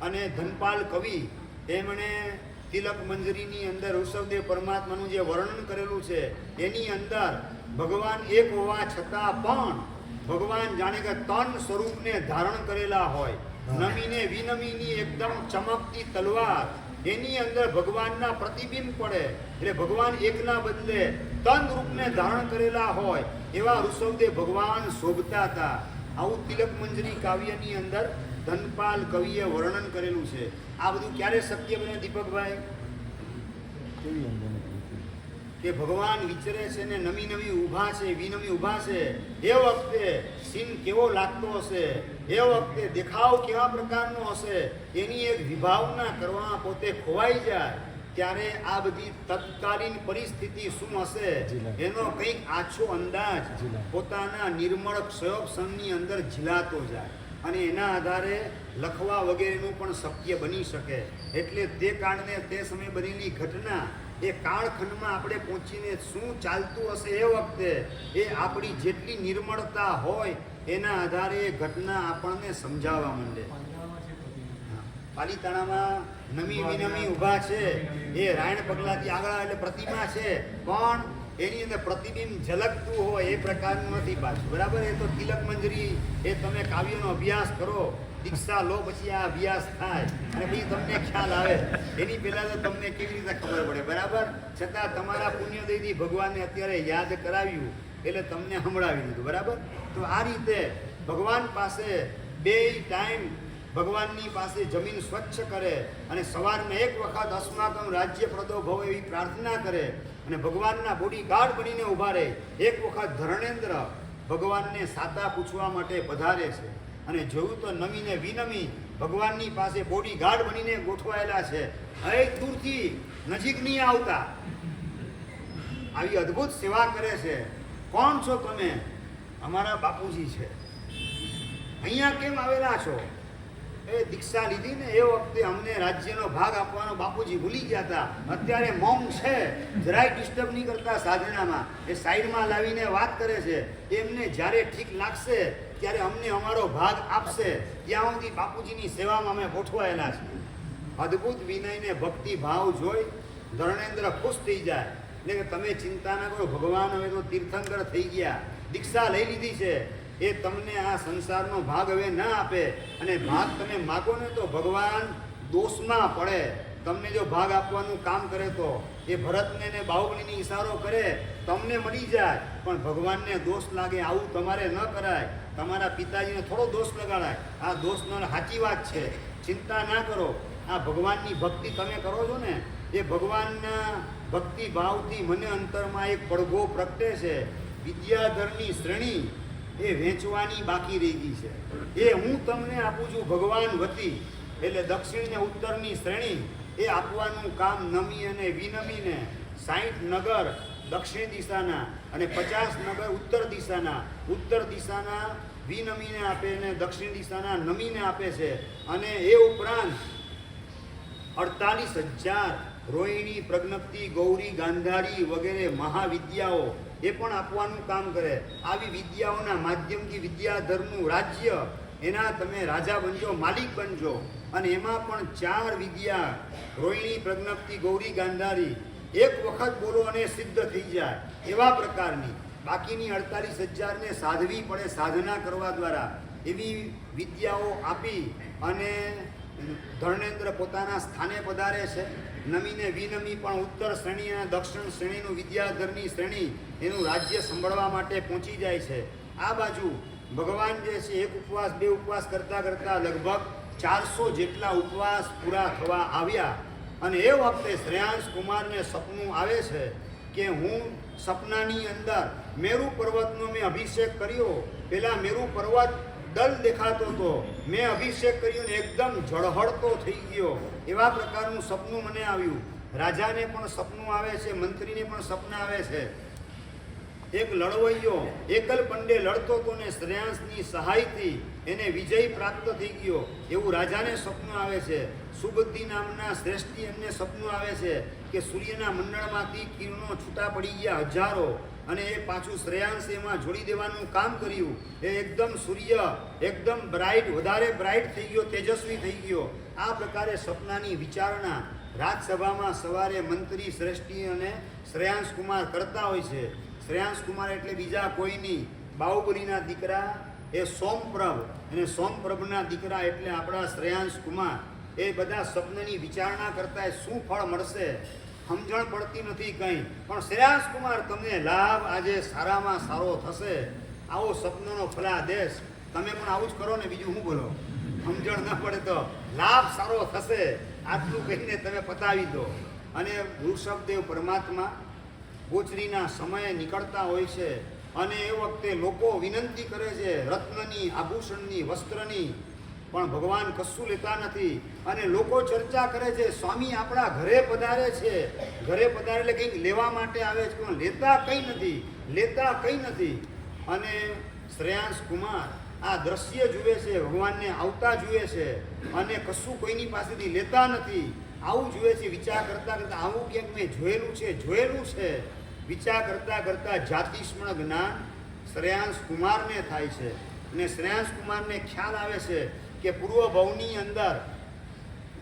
અને ધનપાલ કવિ એમણે તિલક મંજરીની અંદર ઋષભદેવ પરમાત્માનું જે વર્ણન કરેલું છે એની અંદર ભગવાન એક હોવા છતાં પણ ભગવાન જાણે કે 3 સ્વરૂપને ધારણ કરેલા હોય. નમીને વિનમીની એકદમ ચમકતી તલવાર, એની અંદર ભગવાનના પ્રતિબિંબ પડે. એટલે ભગવાન એકના બદલે 3 રૂપને ધારણ કરેલા હોય એવા ઋષભદેવ ભગવાન શોભતા હતા. આવું તિલક મંજરી કાવ્યની અંદર ધનપાલ કવિએ વર્ણન કરેલું છે. આ બધું ક્યારે શક્ય બને દીપકભાઈ? કે ભગવાન વિચરે છે ને નમી નવી ઊભા છે, વિનમી ઊભા છે. એ વખતે સીન કેવો લાગતો હશે, એ વખતે દેખાવ કેવા પ્રકારનો હશે, એની એક વિભાવના કરવામાં પોતે ખોવાઈ જાય. ત્યારે આ બધી તત્કાલીન પરિસ્થિતિ શું હશે એનો કંઈક આછો અંદાજ પોતાના નિર્મળ ક્ષયોપસંગની અંદર ઝીલાતો જાય અને એના આધારે લખવા વગેરેનું પણ શક્ય બની શકે. એટલે તે કાળને તે સમયે બનેલી ઘટના એ કાળખંડમાં આપણે પહોંચીને શું ચાલતું હશે એ વખતે એ આપણી જેટલી નિર્મળતા હોય એના આધારે એ ઘટના આપણને સમજાવવા માંડે. પાલીતાણામાં નમી વિનમી ઊભા છે, એ રાયણ પગલાથી આગળ એટલે પ્રતિમા છે, પણ એની અંદર પ્રતિબિંબ ઝલકતું હોય એ પ્રકારનું નથી પાછું. બરાબર? એ તો તિલક મંજરી, એ તમે કાવ્યનો અભ્યાસ કરો, દીક્ષા લો, પછી આ અભ્યાસ થાય અને પછી તમને ખ્યાલ આવે. એની પહેલાં તો તમને કેવી રીતે ખબર પડે? બરાબર? છતાં તમારા પુણ્યદયથી ભગવાનને અત્યારે યાદ કરાવ્યું એટલે તમને સંભળાવી દીધું. બરાબર? તો આ રીતે ભગવાન પાસે 2 ટાઈમ ભગવાનની પાસે જમીન સ્વચ્છ કરે અને સવારમાં એક વખત અસ્માકમ રાજ્ય પ્રદો ભવ એવી પ્રાર્થના કરે અને ભગવાનના બોડીગાર્ડ બનીને ઊભા રહે. એક વખત ધર્ણેન્દ્ર ભગવાનને સાતા પૂછવા માટે પધારે છે અને જોયું તો નમીને વિનમી ભગવાનની પાસે બોડીગાર્ડ બનીને ગોઠવાયેલા છે. હવે દૂરથી નજીક નહીં આવતા, આવી અદ્ભુત સેવા કરે છે. કોણ છો તમે? અમારા બાપુજી છે. અહીંયા કેમ આવેલા છો? એ દીક્ષા લીધી ને એ વખતે અમને રાજ્યનો ભાગ આપવાનો બાપુજી ભૂલી ગયા હતા. અત્યારે મોંગ છે, જરાય ડિસ્ટર્બ નહીં કરતા સાધનામાં. એ સાઈડમાં લાવીને વાત કરે છે. એમને જ્યારે ઠીક લાગશે ત્યારે અમને અમારો ભાગ આપશે. ત્યાં સુધી બાપુજીની સેવામાં અમે ગોઠવાયેલા છીએ. અદ્ભુત વિનયને ભક્તિ ભાવ જોઈ ધર્ણેન્દ્ર ખુશ થઈ જાય. એટલે કે તમે ચિંતા ના કરો, ભગવાન હવે તો તીર્થંકર થઈ ગયા, દીક્ષા લઈ લીધી છે, એ તમને આ સંસારનો ભાગ હવે ના આપે. અને ભાગ તમે માગો ને તો ભગવાન દોષમાં પડે. તમને જો ભાગ આપવાનું કામ કરે તો એ ભરતને ને બાહુબલીની ઈશારો કરે તમને મળી જાય, પણ ભગવાનને દોષ લાગે આવું તમારે ન કરાય. તમારા પિતાજીને થોડો દોષ લગાડાય. આ દોષ ન, સાચી વાત છે, ચિંતા ના કરો. આ ભગવાનની ભક્તિ તમે કરો છો ને, એ ભગવાનના ભક્તિ ભાવથી મને અંતરમાં એક પડઘો પ્રગટે છે. વિદ્યાધરની શ્રેણી એ વેચવાની બાકી રહી ગઈ છે, એ હું તમને આપું છું ભગવાન વતી. એટલે દક્ષિણ ને ઉત્તરની શ્રેણી એ આપવાનું કામ નમી અને વિનમીને 60 નગર દક્ષિણ દિશાના અને 50 નગર ઉત્તર દિશાના વિનમીને આપે અને દક્ષિણ દિશાના નમીને આપે છે. અને એ ઉપરાંત 48,000 રોહિણી, પ્રજ્ઞપ્તિ, ગૌરી, ગાંધારી વગેરે મહાવિદ્યાઓ એ પણ આપવાનું કામ કરે. આવી વિદ્યાઓના માધ્યમથી વિદ્યાધરનું રાજ્ય, એના તમે રાજા બનજો, માલિક બનજો. અને એમાં પણ 4 વિદ્યા, રોહિણી, પ્રજ્ઞપ્તિ, ગૌરી, ગાંધારી એક વખત બોલો અને સિદ્ધ થઈ જાય એવા પ્રકારની. બાકીની 48,000 ને સાધવી પડે સાધના કરવા દ્વારા. એવી વિદ્યાઓ આપી અને ધર્ણેન્દ્ર પોતાના સ્થાને પધારે છે. નમીને વિનમી પણ ઉત્તર શ્રેણી અને દક્ષિણ શ્રેણીનું વિદ્યાધરની શ્રેણી એનું રાજ્ય સંભાળવા માટે પહોંચી જાય છે. આ બાજુ ભગવાન જે છે એક ઉપવાસ બે ઉપવાસ કરતાં કરતાં લગભગ 400 જેટલા ઉપવાસ પૂરા થવા આવ્યા. અને એ વખતે શ્રેયાંશ કુમારને સપનું આવે છે કે હું સપનાની અંદર મેરુ પર્વતનો મેં અભિષેક કર્યો. પેલા મેરુ પર્વત દલ દેખાતો હતો, મેં અભિષેક કર્યો ને એકદમ ઝળહળતો થઈ ગયો. એવા પ્રકારનું સપનું મને આવ્યું. રાજાને પણ સપનું આવે છે, મંત્રીને પણ સપના આવે છે. એક લડવૈયો એકલ પંડે લડતો હતો ને શ્રેયાંશની સહાયથી એને વિજય પ્રાપ્ત થઈ ગયો એવું રાજાને સપનું આવે છે. સુબુદ્ધિ નામના શ્રેષ્ઠી એમને સપનું આવે છે કે સૂર્યના મંડળમાંથી કિરણો છૂટા પડી ગયા હજારો, અને એ પાછું શ્રેયાંશ એમાં જોડી દેવાનું કામ કર્યું. એ એકદમ સૂર્ય એકદમ બ્રાઇટ, વધારે બ્રાઇટ થઈ ગયો, તેજસ્વી થઈ ગયો. આ પ્રકારે સપનાની વિચારણા રાજસભામાં સવારે મંત્રી શ્રેષ્ઠી અને શ્રેયાંશ કુમાર કરતા હોય છે. શ્રેયાંશ કુમાર એટલે બીજા કોઈ નહીં, બાહુબલીના દીકરા એ સોમપ્રભ, અને સોમપ્રભના દીકરા એટલે આપણા શ્રેયાંશ કુમાર. એ બધા સપનની વિચારણા કરતા શું ફળ મળશે સમજણ પડતી નથી કંઈ. પણ શ્રેયાંશ કુમાર તમને લાભ આજે સારામાં સારો થશે, આવો સપનોનો ફલાદેશ. તમે પણ આવું જ કરો ને, બીજું શું બોલો? સમજણ ન પડે તો લાભ સારો થશે, આટલું કહીને તમે પતાવી દો. અને વૃષભદેવ પરમાત્મા ગોચરીના સમયે નીકળતા હોય છે અને એ વખતે લોકો વિનંતી કરે છે રત્નની, આભૂષણની, વસ્ત્રની, પણ ભગવાન કશું લેતા નથી. અને લોકો ચર્ચા કરે છે સ્વામી આપણા ઘરે પધારે છે, ઘરે પધારે એટલે કંઈક લેવા માટે આવે છે, પણ લેતા કંઈ નથી. અને શ્રેયાંશ કુમાર આ દ્રશ્ય જુએ છે, ભગવાનને આવતા જુએ છે અને કશું કોઈની પાસેથી લેતા નથી. આવું જુએ છે, વિચાર કરતાં કરતાં આવું ક્યાંક મેં જોયેલું છે. વિચાર કરતાં કરતાં જાતિસ્મરણ જ્ઞાન શ્રેયાંશ કુમારને થાય છે. અને શ્રેયાંશ કુમારને ખ્યાલ આવે છે કે પૂર્વ ભવની અંદર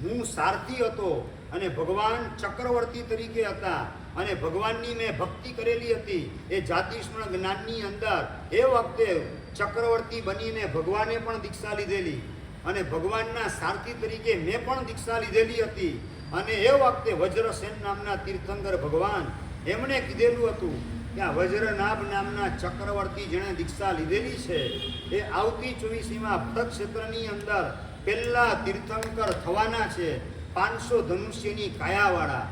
હું સારથી હતો અને ભગવાન ચક્રવર્તી તરીકે હતા અને ભગવાનની મેં ભક્તિ કરેલી હતી. એ જાતિસ્મરણ જ્ઞાનની અંદર એ વખતે ચક્રવર્તી બનીને ભગવાને પણ દીક્ષા લીધેલી અને ભગવાનના સારથી તરીકે મેં પણ દીક્ષા લીધેલી હતી. અને એ વખતે વજ્રસેન નામના તીર્થંકર ભગવાન એમણે કીધેલું હતું કે આ વજ્રનાભ નામના ચક્રવર્તી જેણે દીક્ષા લીધેલી છે એ આવતી 24મીમાં ભરત ક્ષેત્રની અંદર પહેલા તીર્થંકર થવાના છે, 500 ધનુષ્યની કાયાવાળા.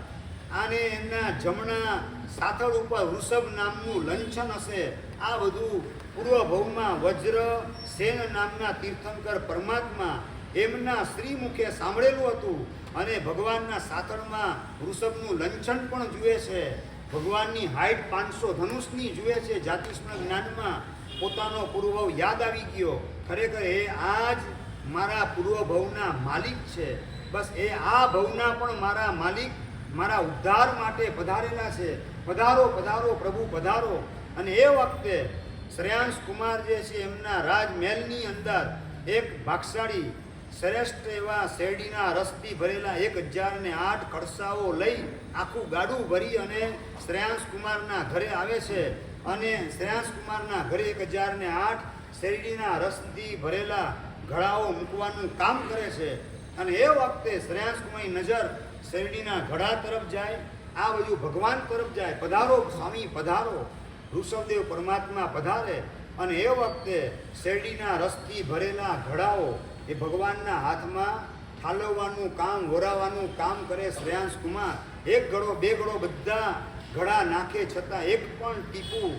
આને એમના જમણા સાથળ ઉપર વૃષભ નામનું લંછન હશે. આ બધું પૂર્વ ભવમાં વજ્ર સેન નામના તીર્થંકર પરમાત્મા એમના શ્રીમુખે સાંભળેલું હતું અને ભગવાનના સાથળમાં વૃષભનું લંછન પણ જુએ છે. ભગવાનની હાઈટ 500 ધનુષની જુએ છે. જાતિસ્મૃત જ્ઞાનમાં પોતાનો પૂર્વભવ યાદ આવી ગયો. ખરેખર એ આ જ મારા પૂર્વભવના માલિક છે. બસ એ આ ભવના પણ મારા માલિક, મારા ઉદ્ધાર માટે પધારેલા છે. પધારો પધારો પ્રભુ પધારો. અને એ વખતે શ્રેયાંશ કુમાર જે છે એમના રાજમહેલની અંદર એક ભાગશાળી શ્રેષ્ઠ એવા શેરડીના રસથી ભરેલા 1008 કળશાઓ લઈ આખું ગાડું ભરી અને શ્રેયાંશ કુમારના ઘરે આવે છે. અને શ્રેયાંશ કુમારના ઘરે 1008 શેરડીના રસથી ભરેલા ઘડાઓ મૂકવાનું કામ કરે છે. અને એ વખતે શ્રેયાંશ કુમારની નજર શેરડીના ઘડા તરફ જાય, આ બાજુ ભગવાન તરફ જાય. પધારો સ્વામી પધારો. ઋષભદેવ પરમાત્મા પધારે અને એ વખતે શેરડીના રસથી ભરેલા ઘડાઓ એ ભગવાનના હાથમાં ઠાલવવાનું કામ, વરાવવાનું કામ કરે શ્રેયાંશ કુમાર. એક ઘડો બે ઘડો બધા ઘડા નાખે છતાં એક પણ ટીપું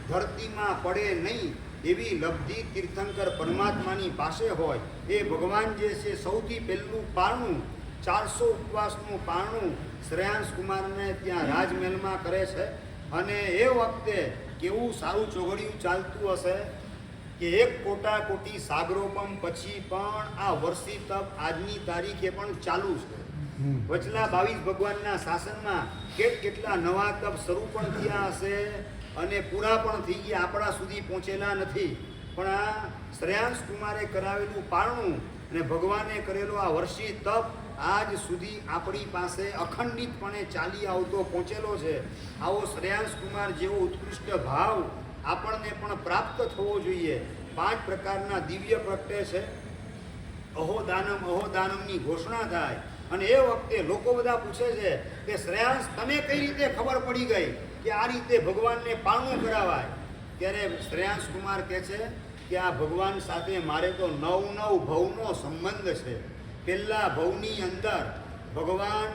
ધરતીમાં પડે નહીં એવી લબ્ધિ તીર્થંકર પરમાત્માની પાસે હોય. એ ભગવાન જે છે સૌથી પહેલું પારણું, 400 ઉપવાસનું પારણું શ્રેયાંશ કુમારને ત્યાં રાજમહેલમાં કરે છે. અને એ વખતે કેવું સારું ચોઘડિયું ચાલતું હશે કે એક કોટાકોટી સાગરોપમ પછી પણ આ વર્ષી તપ આજની તારીખે પણ ચાલુ છે. વચલા 22 ભગવાનના શાસનમાં કેટલા નવા તપ શરૂ પણ થયા હશે અને પૂરા પણ થઈ ગયા, આપણા સુધી પહોંચેલા નથી. પણ આ શ્રેયાંશ કુમારે કરાવેલું પારણું અને ભગવાને કરેલો આ વર્ષી તપ આજ સુધી આપણી પાસે અખંડિતપણે ચાલી આવતો પહોંચેલો છે. આવો શ્રેયાંશ કુમાર જેવો ઉત્કૃષ્ટ ભાવ આપણને પણ પ્રાપ્ત થવો જોઈએ. 5 પ્રકારના દિવ્ય પ્રગટે છે. અહોદાનમની ઘોષણા થાય અને એ વખતે લોકો બધા પૂછે છે કે શ્રેયાંશ તને કઈ રીતે ખબર પડી ગઈ કે આ રીતે ભગવાનને પારણું કરાવાય? ત્યારે શ્રેયાંશ કુમાર કહે છે કે આ ભગવાન સાથે મારે તો 9 ભવનો સંબંધ છે. પહેલા ભવની અંદર ભગવાન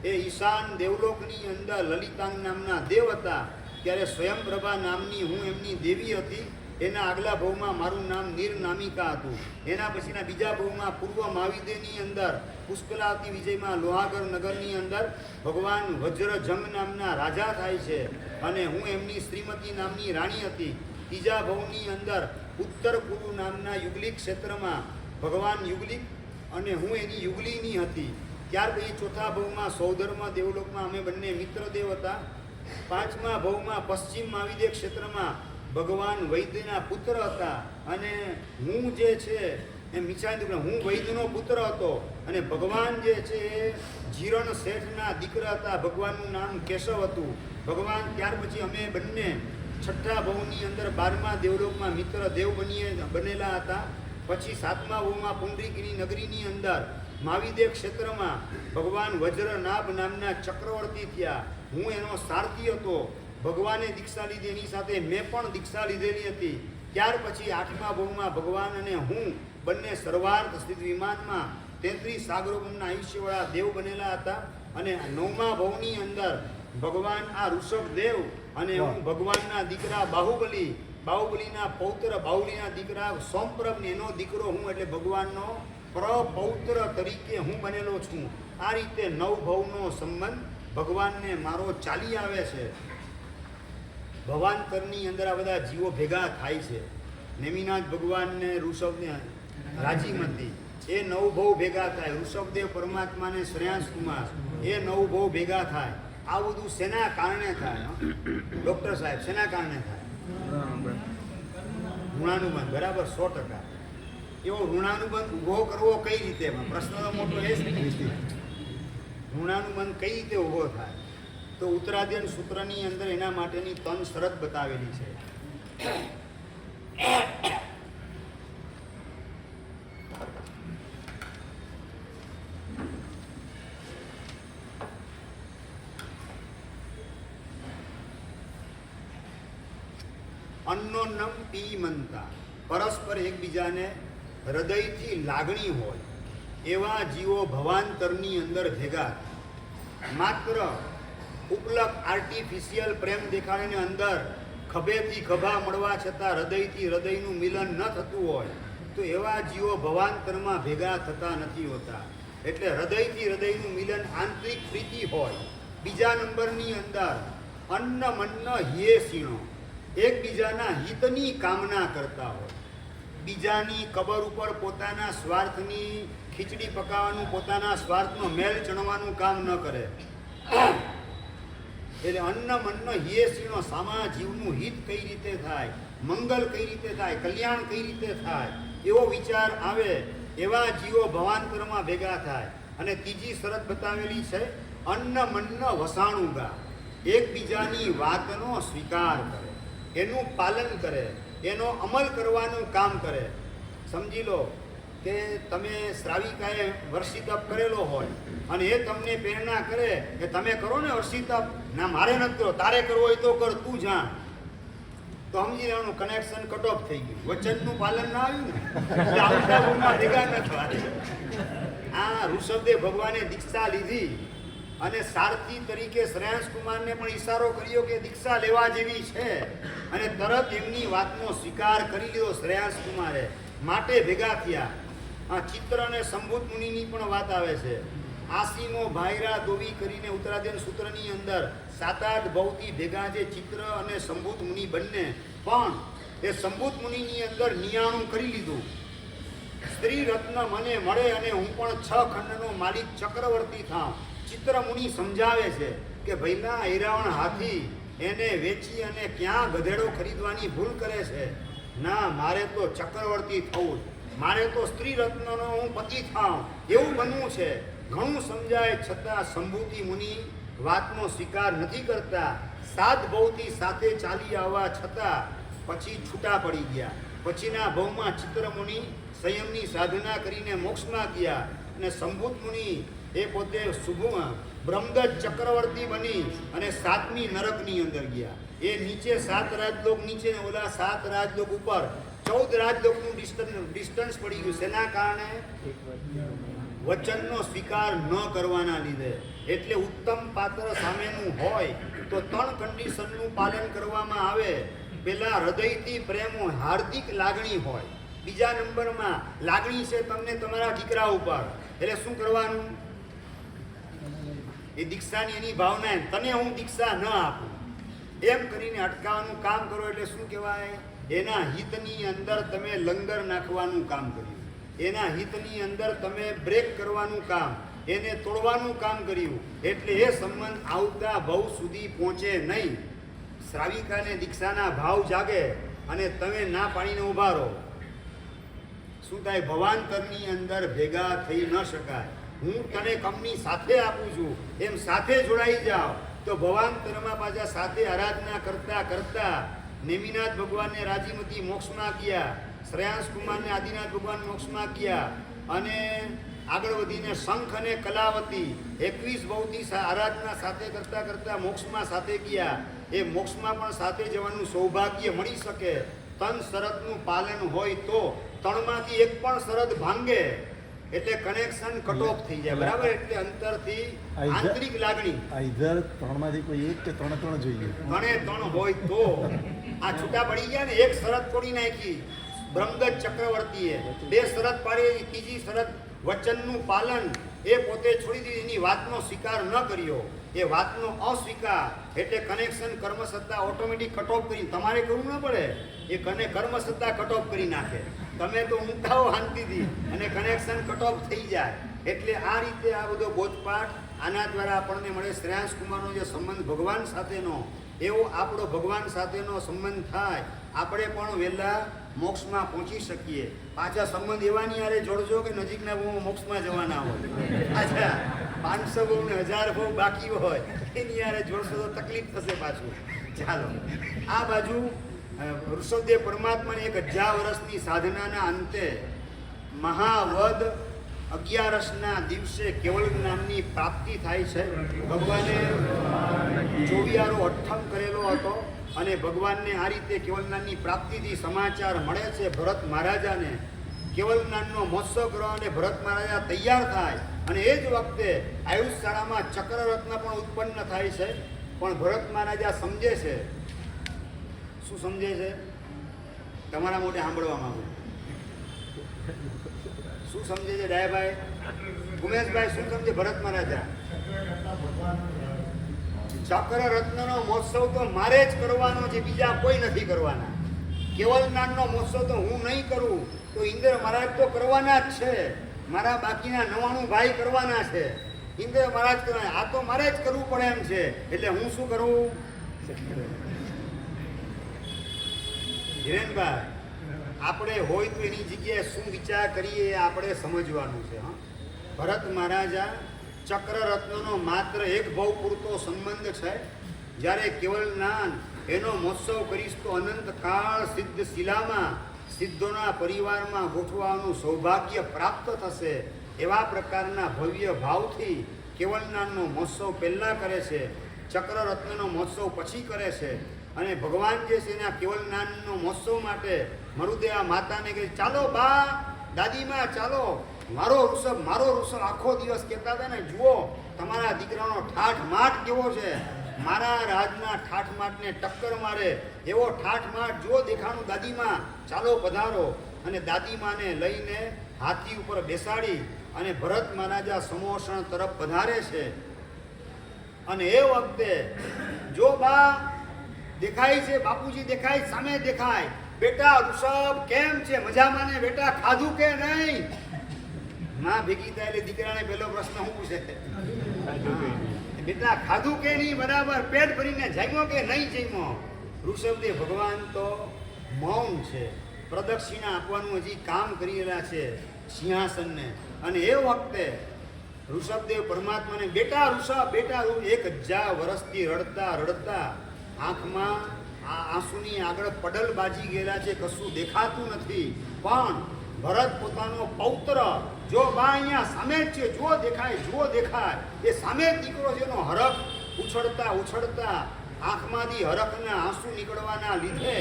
એ ઈશાન દેવલોકની અંદર લલિતાંગ નામના દેવ હતા. ત્યારે સ્વયંપ્રભા નામની હું એમની દેવી હતી. એના આગલા ભવમાં મારું નામ નિર્નામિકા હતું. એના પછીના બીજા ભવમાં પૂર્વ મહાવિદ્યની અંદર પુષ્કલાવતી વિજયમાં લોહાગર નગરની અંદર ભગવાન વજ્રજંગ નામના રાજા થાય છે અને હું એમની શ્રીમતી નામની રાણી હતી. ત્રીજા ભવની અંદર ઉત્તર કુરુ નામના યુગલિક ક્ષેત્રમાં ભગવાન યુગલિક અને હું એની યુગલીની હતી. ત્યાર પછી ચોથા ભવમાં સૌધર્મ દેવલોકમાં અમે બંને મિત્રદેવ હતા. પાંચમા ભવમાં પશ્ચિમ મહાવિદ્ય ક્ષેત્રમાં ભગવાન વૈદ્યના પુત્ર હતા અને હું જે છે એ મિચ્છામી હું વૈદ્યનો પુત્ર હતો અને ભગવાન જે છે એ જીરણ શેઠના દીકરા હતા. ભગવાનનું નામ કેશવ હતું. ભગવાન ત્યાર પછી અમે બંને છઠ્ઠા ભવની અંદર 12મા દેવલોકમાં મિત્ર દેવ બનેલા હતા. પછી 7મા ભવમાં પુંડરીકની નગરીની અંદર મહાવિદ્ય ક્ષેત્રમાં ભગવાન વજ્રનાભ નામના ચક્રવર્તી થયા. હું એનો સારથી હતો. ભગવાને દીક્ષા લીધી, એની સાથે મેં પણ દીક્ષા લીધેલી હતી. ત્યાર પછી 8મા ભવમાં ભગવાન અને હું બંને સર્વાર્થ સ્થિત વિમાનમાં 33 સાગરોપમના આયુષ્યવાળા દેવ બનેલા હતા. અને 9મા ભવની અંદર ભગવાન આ ઋષભદેવ અને હું ભગવાનના દીકરા બાહુબલીના પૌત્ર બાહુબલીના દીકરા સોમપ્રભ એનો દીકરો હું એટલે ભગવાનનો પ્રપૌત્ર તરીકે હું બનેલો છું. આ રીતે 9 ભવનો સંબંધ ભગવાનને મારો ચાલી આવે છે. ભવાંતરની અંદર આ બધા જીવો ભેગા થાય છે. નેમિનાથ ભગવાનને ઋષભને રાજીમતી એ 9 ભવ ભેગા થાય. ઋષભદેવ પરમાત્માને શ્રેયાંશ કુમાર એ 9 ભવ ભેગા થાય. આ બધું શેના કારણે થાય? ડૉક્ટર સાહેબ શેના કારણે થાય? ઋણાનુબંધ. બરાબર, 100%. એવો ઋણાનુબંધ ઊભો કરવો કઈ રીતે? પ્રશ્ન મોટો એ જ ઋણાનુબંધ કઈ રીતે ઊભો થાય? તો ઉત્તરાધ્યન સૂત્રની અંદર એના માટેની 3 શરત બતાવેલી છે. અન્નોન્નમ પીમંતા, પરસ્પર એકબીજાને હૃદયથી લાગણી હોય એવા જીવો ભવાંતરની અંદર ભેગા માત્ર ઉપલક આર્ટિફિશિયલ પ્રેમ દેખાડીને અંદર ખભેથી ખભા મળવા છતાં હૃદયથી હૃદયનું મિલન ન થતું હોય તો એવા જીવો ભવાંતરમાં ભેગા થતા નથી હોતા. એટલે હૃદયથી હૃદયનું મિલન આંતરિક પ્રીતિ હોય. બીજા નંબરની અંદર અન્ન મન્ન હિયે સીણો, એકબીજાના હિતની કામના કરતા હોય. બીજાની કબર ઉપર પોતાના સ્વાર્થની ખીચડી પકાવવાનું, પોતાના સ્વાર્થનો મેલ ચણવાનું કામ ન કરે. એટલે અન્ન મન્ન હિયે સીણો, સામા જીવનું હિત કઈ રીતે થાય, મંગલ કઈ રીતે થાય, કલ્યાણ કઈ રીતે થાય, એવો વિચાર આવે. એવા જીવો ભવાંતરમાં ભેગા થાય. અને ત્રીજી શરત બતાવેલી છે અન્ન મન્ન વસાણુગા, એકબીજાની વાતનો સ્વીકાર કરે, એનું પાલન કરે, એનો અમલ કરવાનું કામ કરે. સમજી લો કે તમે શ્રાવિકાએ વર્ષી તપ કરેલો હોય અને એ તમને પ્રેરણા કરે કે તમે કરો ને વર્ષી તપ. ના, મારે નથી કરો, તારે કરવો હોય તો કર, તું જાણ. તો સમજી લેવાનું કનેક્શન કટ ઓફ થઈ ગયું, વચનનું પાલન ના આવ્યું ને, આવતા ગુણમાં ભેગા ન થવાય. આ ઋષભદેવ ભગવાને દીક્ષા લીધી અને સારથી તરીકે શ્રેયાંસ કુમારને પણ ઈશારો કર્યો કે દીક્ષા લેવા જેવી છે અને તરત એમની વાતનો સ્વીકાર કરી લીધો શ્રેયાંસ કુમારે, માટે ભેગા થયા. આ ચિત્ર અને સંભૂત મુનિની પણ વાત આવે છે. આસીમો ભાયરા દોવી કરીને ઉત્તરાધ્યન સૂત્રની અંદર 7-8 ભવથી ભેગા જે ચિત્ર અને સંભૂત મુનિ બંને, પણ એ સંભૂત મુનિની અંદર નિયાણું કરી લીધું. સ્ત્રી રત્ન મને મળે અને હું પણ 6 ખંડનો માલિક ચક્રવર્તી થાઉં. ચિત્ર મુનિ સમજાવે છે કે ભઈલા હિરાવણ હાથી એને વેચી અને ક્યાં ગધેડો ખરીદવાની ભૂલ કરે છે. ના, મારે તો ચક્રવર્તી થવું, મારે તો સ્ત્રી રત્નનો હું પતિ થાઉં, એવું બનવું છે. ઘણું સમજાય છતાં સંભૂતિ મુનિ વાતનો સ્વીકાર નથી કરતા. 7 ભવથી સાથે ચાલી આવવા છતાં પછી છૂટા પડી ગયા. પછીના ભવમાં ચિત્ર મુનિ સંયમની સાધના કરીને મોક્ષમાં ગયા અને સંભૂત મુનિ એ પોતે શુભમાં બ્રહ્મદત્ત ચક્રવર્તી બની અને 7મી નરકની અંદર ગયા. એ નીચે 7 રાજલોક નીચે ને ઓલા 7 રાજલોક ઉપર 14 રાજલોકનું ડિસ્ટન્સ પડી ગયું. શેના કારણે? વચનનો સ્વીકાર ન કરવાના લીધે. એટલે ઉત્તમ પાત્ર સામેનું હોય તો 3 કન્ડિશનનું પાલન કરવામાં આવે. પહેલા હૃદયથી પ્રેમ હોય, હાર્દિક લાગણી હોય. બીજા નંબરમાં લાગણી છે તમને તમારા દીકરા ઉપર, એટલે શું કરવાનું? એ દીક્ષાની એની ભાવના, તને હું દીક્ષા ન આપું એમ કરીને અટકાવવાનું કામ કરો. એટલે શું કહેવાય? એના હિતની અંદર તમે લંગર નાખવાનું કામ કર્યું, એના હિતની અંદર તમે બ્રેક કરવાનું કામ, એને તોડવાનું કામ કર્યું. એટલે એ સંબંધ આવતા ભવ સુધી પહોંચે નહીં. શ્રાવિકાને દીક્ષાના ભાવ જાગે અને તમે ના પાડીને ઊભા રહો, શું થાય? ભવાંતરની અંદર ભેગા થઈ ન શકાય. હું તને કંપની સાથે આપું છું એમ સાથે જોડાઈ જાઓ તો ભવાંતરમાં પાછા સાથે આરાધના કરતા કરતા નેમિનાથ ભગવાનને રાજીમતી મોક્ષમાં ગયા, શ્રેયાંસ કુમારને આદિનાથ ભગવાન મોક્ષમાં ગયા અને આગળ વધીને શંખ અને કલાવતી 21 ભવથી આરાધના સાથે કરતા કરતા મોક્ષમાં સાથે ગયા. એ મોક્ષમાં પણ સાથે જવાનું સૌભાગ્ય મળી શકે. 3 શરતનું પાલન હોય તો 3માંથી એક પણ શરત ભાંગે એટલે કનેક્શન કટ ઓફ થઈ જાય. બરાબર? એટલે અંતરથી આંતરિક લાગણી આઈધર 3માંથી કોઈ એક કે 3 જોઈએ. 3 હોય તો આ છૂટા પડી ગયા ને. એક શરત તોડી નાખી બ્રહ્મદત્ત ચક્રવર્તીએ, 2 શરત પાડી, ત્રીજી શરત વચનનું પાલન એ પોતે છોડી દીધી, એની વાતનો સ્વીકાર ન કર્યો. એ વાતનો અસ્વીકાર એટલે કનેક્શન કર્મસત્તા ઓટોમેટિક કટ ઓફ કરી. તમારે કરવું ન પડે, એ કર્મસત્તા કટ ઓફ કરી નાખે. તમે તો ઊંઘતા હો શાંતિથી અને કનેક્શન કટ ઓફ થઈ જાય. એટલે આ રીતે આ બધો બોધપાઠ આના દ્વારા આપણને મળે. શ્રેયાંસ કુમારનો જે સંબંધ ભગવાન સાથેનો, એવો આપણો ભગવાન સાથેનો સંબંધ થાય, આપણે પણ વહેલા મોક્ષમાં પહોંચી શકીએ. પાછા સંબંધ એવાની યારે જોડજો કે નજીકના બહુ મોક્ષમાં જવાના હોય. અચ્છા, 500 બહુ ને 1000 બહુ બાકી હોય એની યારે જોડશો તો તકલીફ થશે પાછું. ચાલો, આ બાજુ ઋષભદેવ પરમાત્માની 1000 વર્ષની સાધનાના અંતે મહાવદ 11ના દિવસે કેવળ જ્ઞાનની પ્રાપ્તિ થાય છે. ભગવાને 24 અઠ્ઠમ કરેલો હતો અને ભગવાનને આ રીતે કેવળ જ્ઞાનની પ્રાપ્તિથી સમાચાર મળે છે ભરત મહારાજાને કેવલ જ્ઞાનનો મહોત્સવ કરવા અને ભરત મહારાજા તૈયાર થાય અને એ જ વખતે આયુષ શાળામાં ચક્રરત્ન પણ ઉત્પન્ન થાય છે. પણ ભરત મહારાજા સમજે છે. શું સમજે છે? તમારા મોઢે સાંભળવા માંગુ. શું સમજે છે ડાયાભાઈ? ઉમેશભાઈ શું સમજે ભરત મહારાજા? ચક્રરત્નનો મહોત્સવ તો મારે જ કરવાનો છે, બીજા કોઈ નથી કરવાના. કેવલ જ્ઞાનનો મહોત્સવ તો હું નહીં કરું તો ઇન્દ્ર મહારાજ તો કરવાના જ છે. મારા બાકીના 99 ભાઈ કરવાના છે. ઇન્દ્ર મહારાજ કરવાના. આ તો મારે જ કરવું પડે એમ છે. એટલે હું શું કરું? હિરેનભાઈ, આપણે હોય તો એની જગ્યાએ શું વિચાર કરીએ એ આપણે સમજવાનું છે. ભરત મહારાજા ચક્રરત્નનો માત્ર એક ભાવ પૂરતો સંબંધ છે. જ્યારે કેવલ જ્ઞાન એનો મહોત્સવ કરીશ તો અનંતકાળ સિદ્ધ શિલામાં સિદ્ધોના પરિવારમાં ગોઠવાનું સૌભાગ્ય પ્રાપ્ત થશે. એવા પ્રકારના ભવ્ય ભાવથી કેવલ જ્ઞાનનો મહોત્સવ પહેલાં કરે છે, ચક્રરત્નનો મહોત્સવ પછી કરે છે. અને ભગવાન જે છે એના કેવલ જ્ઞાનનો મહોત્સવ માટે મરુદેવા માતાને કહે, ચાલો બા, દાદીમાં ચાલો, મારો ઋષભ આખો દિવસ કહેતા હતા ને, જુઓ તમારા દીકરાનો ઠાઠમાઠ કેવો છે, મારા રાજના ઠાઠમાઠને ટક્કર મારે એવો ઠાઠમાઠ જુઓ દેખાણું દાદીમાં, ચાલો પધારો. અને દાદીમાને લઈને હાથી ઉપર બેસાડી અને ભરત મહારાજા સમોષણ તરફ પધારે છે. અને એ વખતે જો બા દેખાય છે, બાપુજી દેખાય, સામે દેખાય, બેટા ઋષભ કેમ છે, મજામાં ને બેટા, ખાધું કે નહીં? માં ભેગી થાય એટલે દીકરાને પહેલો પ્રશ્ન શું પૂછે? બેટા ખાધું કે નહીં, બરાબર પેટ ભરીને જામ્યો કે નહીં જામ્યો? ઋષભદેવ ભગવાન તો મૌન છે, પ્રદક્ષિણા આપવાનું હજી કામ કરી રહ્યા છે સિંહાસનને. અને એ વખતે ઋષભદેવ પરમાત્માને, બેટા ઋષભ, બેટા 1000 વર્ષથી રડતા રડતા આંખમાં આંસુની આગળ પડલ બાજી ગયેલા છે, કશું દેખાતું નથી. પણ ભરત પોતાનો પૌત્ર, જો બા અહીંયા સામે જ છે, જુઓ દેખાય, એ સામે જ દીકરો છે, એનો હરખ ઉછળતા ઉછળતા આંખમાંથી હરખના આંસુ નીકળવાના લીધે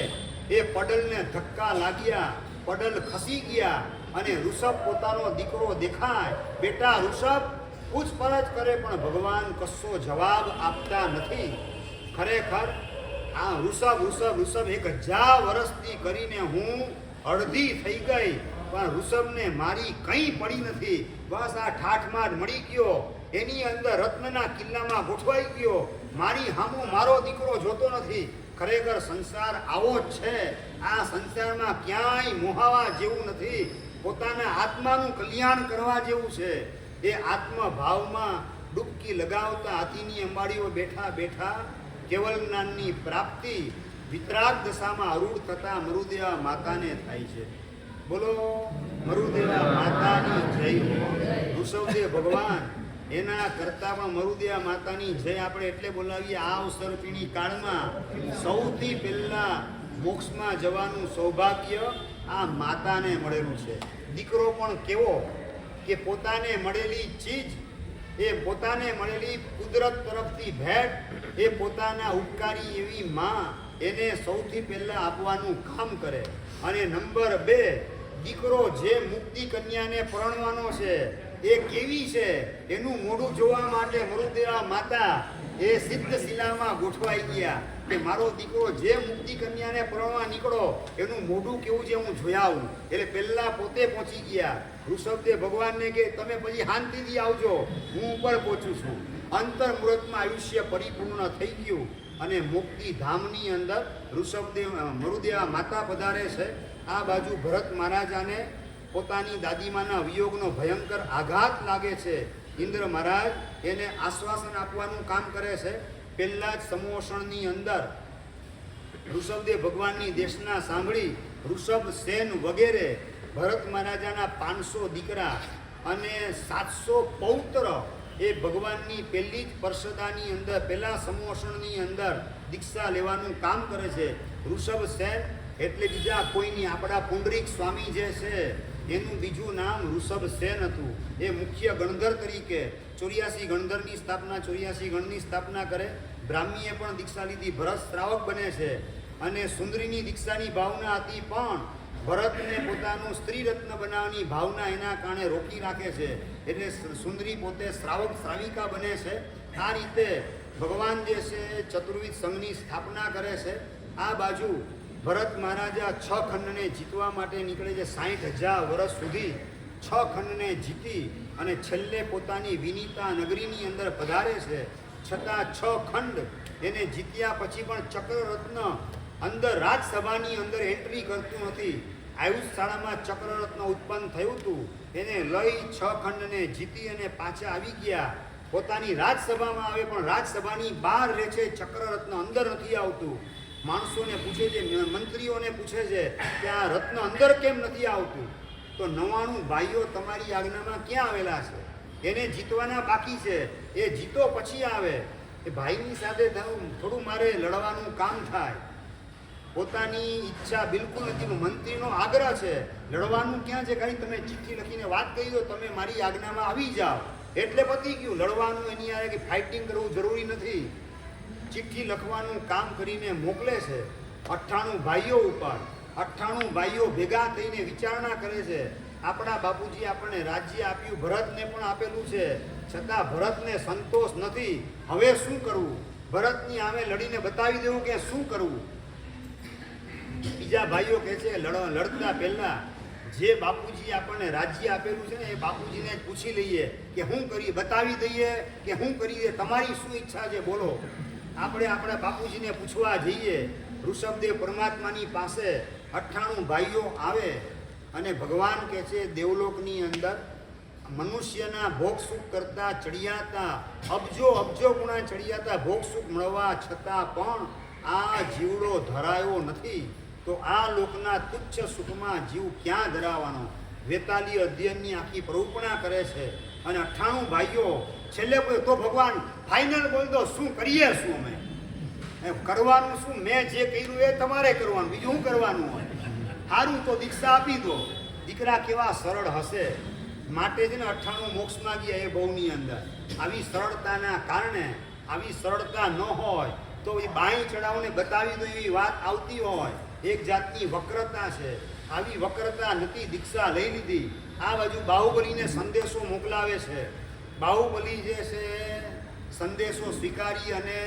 એ પડલને ધક્કા લાગ્યા, પડલ ખસી ગયા. અને ઋષભ પોતાનો દીકરો દેખાય, બેટા ઋષભ પૂછપરછ કરે, પણ ભગવાન કશો જવાબ આપતા નથી. ખરેખર આ ઋષભ 1000 વર્ષથી કરીને હું અડધી થઈ ગઈ, પણ ઋષભને મારી કંઈ પડી નથી. બસ આ ઠાઠમાઠ મળી ગયો, એની અંદર રત્નના કિલ્લામાં ગોઠવાઈ ગયો. મારી હામું મારો દીકરો જોતો નથી. ખરેખર સંસાર આવો જ છે. આ સંસારમાં ક્યાંય મોહાવા જેવું નથી. પોતાના આત્માનું કલ્યાણ કરવા જેવું છે. એ આત્મભાવમાં ડૂબકી લગાવતા હાથીની અંબાડીઓ બેઠા બેઠા કેવલ જ્ઞાનની પ્રાપ્તિ વિતરાગ દશામાં અરૂઢ થતા મરુદેવા માતાને થાય છે. બોલો મરુદેવા માતાની જય. ઋષભદેવ ભગવાન એના કરતા પણ મરુદેવા માતાની જય આપણે એટલે બોલાવીએ, આ અવસરપીણી કાળમાં સૌથી પહેલા મોક્ષમાં જવાનું સૌભાગ્ય આ માતાને મળેલું છે. દીકરો પણ કેવો કે પોતાને મળેલી ચીજ, એ પોતાને મળેલી કુદરત તરફથી ભેટ, એ પોતાના ઉપકારી એવી માં એને સૌથી પહેલા આપવાનું કામ કરે. અને નંબર 2, દીકરો જે મુક્તિ કન્યાને પરણવાનો છે એ કેવી છે એનું મોઢું જોવા માટે મરુદેવા માતા એ સિદ્ધ શિલામાં ગોઠવાઈ ગયા કે મારો દીકરો જે મુક્તિ કન્યાને પરણવા નીકળો એનું મોઢું કેવું છે હું જોઈ આવું. એટલે પહેલા પોતે પહોંચી ગયા. ઋષભદેવ ભગવાનને કે તમે પછી શાંતિથી આવજો, હું ઉપર પહોંચું છું. અંતર મુહૂર્તમાં આયુષ્ય પરિપૂર્ણ થઈ ગયું અને મુક્તિ ધામની અંદર મરુદેવા માતા પધારે છે. આ બાજુ ભરત મહારાજાને પોતાની દાદીમાના વિયોગનો ભયંકર આઘાત લાગે છે. ઇન્દ્ર મહારાજ એને આશ્વાસન આપવાનું કામ કરે છે. પહેલા જ સમોષણની અંદર ઋષભદેવ ભગવાનની દેશના સાંભળી ઋષભ સેન વગેરે ભરત મહારાજાના 500 દીકરા અને 700 પૌત્ર એ ભગવાનની પહેલી જ પરસદાની અંદર, પહેલા સમોષણની અંદર દીક્ષા લેવાનું કામ કરે છે. ઋષભ સેન એટલે બીજા કોઈની, આપણા પુંડરીક સ્વામી જે છે એનું બીજું નામ ઋષભ સેન હતું. એ મુખ્ય ગણધર તરીકે 84 ગણધરની સ્થાપના, 84 ગણની સ્થાપના કરે. બ્રાહ્મીએ પણ દીક્ષા લીધી, ભરત શ્રાવક બને છે. અને સુંદરીની દીક્ષાની ભાવના હતી, પણ ભરતને પોતાનું સ્ત્રી રત્ન બનાવવાની ભાવના એના કારણે રોકી રાખે છે, એટલે સુંદરી પોતે શ્રાવિકા બને છે. આ રીતે ભગવાન જે છે ચતુર્વિધ સંઘની સ્થાપના કરે છે. આ બાજુ ભરત મહારાજા 6 ખંડને જીતવા માટે નીકળે છે. 60,000 વર્ષ સુધી 6 ખંડને જીતી અને છેલ્લે પોતાની વિનીતા નગરીની અંદર પધારે છે. છતાં 6 ખંડ એને જીત્યા પછી પણ ચક્રરત્ન અંદર રાજસભાની અંદર એન્ટ્રી કરતું નથી. આયુષ શાળામાં ચક્રરત્ન ઉત્પન્ન થયું હતું, એને લઈ 6 ખંડને જીતી અને પાછા આવી ગયા. પોતાની રાજસભામાં આવે પણ રાજસભાની બહાર રહે છે, ચક્રરત્ન અંદર નથી આવતું. માણસોને પૂછે છે, મંત્રીઓને પૂછે છે કે આ રત્ન અંદર કેમ નથી આવતું? તો 99 ભાઈઓ તમારી આજ્ઞામાં ક્યાં આવેલા છે? એને જીતવાના બાકી છે, એ જીતો પછી આવે. એ ભાઈની સાથે થોડું મારે લડવાનું કામ થાય. પોતાની ઈચ્છા બિલકુલ નથી, મંત્રીનો આગ્રહ છે, લડવાનું ક્યાં છે? ખાલી તમે ચિઠ્ઠી લખીને વાત કહી દો, તમે મારી આજ્ઞામાં આવી જાઓ એટલે પતી ગયું. લડવાનું એની યારે કે ફાઇટિંગ કરવું જરૂરી નથી. ચિઠ્ઠી લખવાનું કામ કરીને મોકલે છે 98 ભાઈઓ ઉપર. 98 ભાઈઓ ભેગા થઈને વિચારણા કરે છે, આપણા બાપુજી આપણને રાજ્ય આપ્યું, ભરતને પણ આપેલું છે, છતાં ભરતને સંતોષ નથી. હવે શું કરવું? ભરતની સામે લડીને બતાવી દેવું કે શું કરવું? બીજા ભાઈઓ કહે છે લડતા પહેલા જે બાપુજી આપણને રાજ્ય આપેલું છે ને એ બાપુજીને જ પૂછી લઈએ કે શું કરીએ, બતાવી દઈએ કે શું કરીએ, તમારી શું ઈચ્છા છે બોલો. આપણે આપણા બાપુજીને પૂછવા જઈએ. ઋષભદેવ પરમાત્માની પાસે 98 ભાઈઓ આવે અને ભગવાન કહે છે દેવલોકની અંદર મનુષ્યના ભોગ સુખ કરતા ચડિયાતા અબજો ગુણા ચડિયાતા ભોગ સુખ મળવા છતાં પણ આ જીવડો ધરાયો નથી, તો આ લોકના તુચ્છ સુખમાં જીવ ક્યાં ધરાવવાનો? વેતાલી અધ્યયનની આખી પ્રરૂપણા કરે છે. અને 98 ભાઈઓ છેલ્લે તો ભગવાન ફાઇનલ બોલ દો, શું કરીએ? શું અમે કરવાનું શું? મેં જે કર્યું એ તમારે કરવાનું, બીજું શું કરવાનું હોય? સારું તો દીક્ષા આપી દો. દીકરા કેવા સરળ હશે, માટે છે ને 98 મોક્ષમાં ગયા એ બહુની અંદર. આવી સરળતાના કારણે, આવી સરળતા ન હોય તો એ બાઈ ચડાવને બતાવી દો એવી વાત આવતી હોય. એક જાતની વક્રતા છે, આવી વક્રતા નથી. દીક્ષા લઈ લીધી. આ બાજુ બાહુબલીને સંદેશો મોકલાવે છે. બાહુબલી જે છે સંદેશો સ્વીકારી અને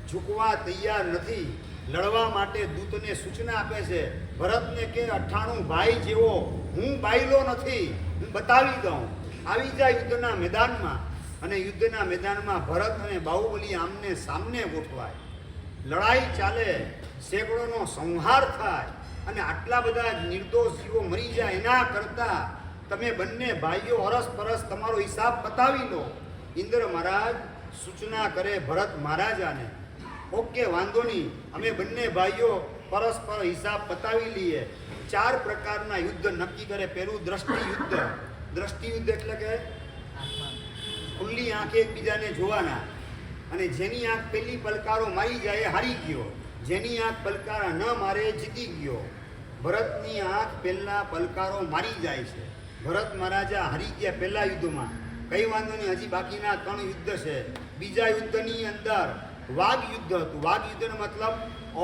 ઝૂકવા તૈયાર નથી. લડવા માટે દૂતને સૂચના આપે છે. ભરતને કે 98 ભાઈ જેવો હું બાયલો નથી, હું બતાવી દઉં. આવી જાય યુદ્ધના મેદાનમાં, અને યુદ્ધના મેદાનમાં ભરત અને બાહુબલી આમને સામને ગોઠવાય. લડાઈ ચાલે, સેંકડોનો સંહાર થાય અને આટલા બધા નિર્દોષ જીવો મરી જાય એના કરતાં તમે બંને ભાઈઓ અરસપરસ તમારો હિસાબ બતાવી લો. ઇન્દ્ર મહારાજ સૂચના કરે ભરત મહારાજાને, ઓકે વાંધો નહીં, અમે બંને ભાઈઓ પરસ્પર હિસાબ બતાવી લઈએ. 4 પ્રકારના યુદ્ધ નક્કી કરે. પહેલું દ્રષ્ટિ યુદ્ધ. દ્રષ્ટિ યુદ્ધ એટલે કે ખુલ્લી આંખે એકબીજાને જોવાના, અને જેની આંખ પહેલી પલકારો મારી જાય એ હારી ગયો, જેની આંખ પલકારા ન મારે એ જીતી ગયો. ભરતની આંખ પહેલા પલકારો મારી જાય છે. ભરત મહારાજા હારી ગયા પહેલા યુદ્ધમાં. કઈ વાંધો નહીં, હજી બાકીના 3 યુદ્ધ છે. બીજા યુદ્ધની અંદર વાઘ યુદ્ધ હતું. વાઘ યુદ્ધનો મતલબ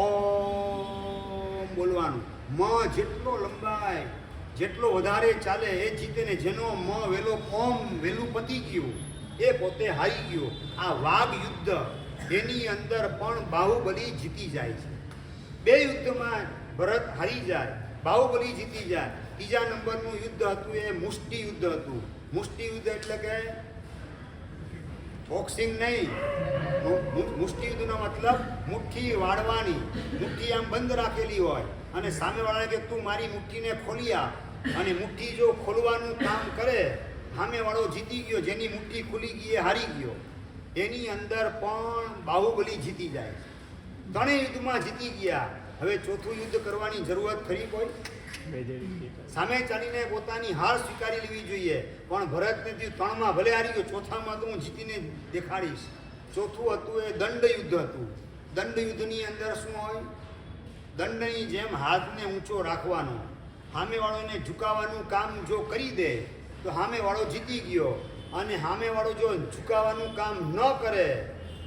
ઓમ બોલવાનું. મ જેટલો લંબાય, જેટલો વધારે ચાલે એ જીતે ને. જેનો મ વેલો ઓમ વેલું પતી ગયું એ પોતે હારી ગયો. આ વાઘ યુદ્ધ, એની અંદર પણ બાહુબલી જીતી જાય છે. 2 યુદ્ધમાં ભરત હારી જાય, બાહુબલી જીતી જાય. ત્રીજા નંબરનું યુદ્ધ હતું એ મુષ્ટિ યુદ્ધ હતું. મુષ્ટિ યુદ્ધ એટલે કે બોક્સિંગ નહીં. મુષ્ટિ યુદ્ધનો મતલબ મુઠ્ઠી વાળવાની. મુઠ્ઠી આમ બંધ રાખેલી હોય અને સામેવાળાને કે તું મારી મુઠ્ઠીને ખોલી આપ, અને મુઠ્ઠી જો ખોલવાનું કામ કરે, સામેવાળો જીતી ગયો. જેની મુઠ્ઠી ખુલી ગઈ એ હારી ગયો. એની અંદર પણ બાહુબલી જીતી જાય. 3 યુદ્ધમાં જીતી ગયા. હવે 4થું યુદ્ધ કરવાની જરૂરત ખરી કોઈ? સામે ચાલીને પોતાની હાર સ્વીકારી લેવી જોઈએ. પણ ભરતને 3માં ભલે હારી ગયો, 4થામાં તો હું જીતીને દેખાડીશ. 4થું હતું એ દંડ યુદ્ધ હતું. દંડ યુદ્ધની અંદર શું હોય? દંડની જેમ હાથને ઊંચો રાખવાનો. સામેવાળોને ઝુકાવવાનું કામ જો કરી દે તો સામેવાળો જીતી ગયો, અને સામેવાળો જો ઝુકાવવાનું કામ ન કરે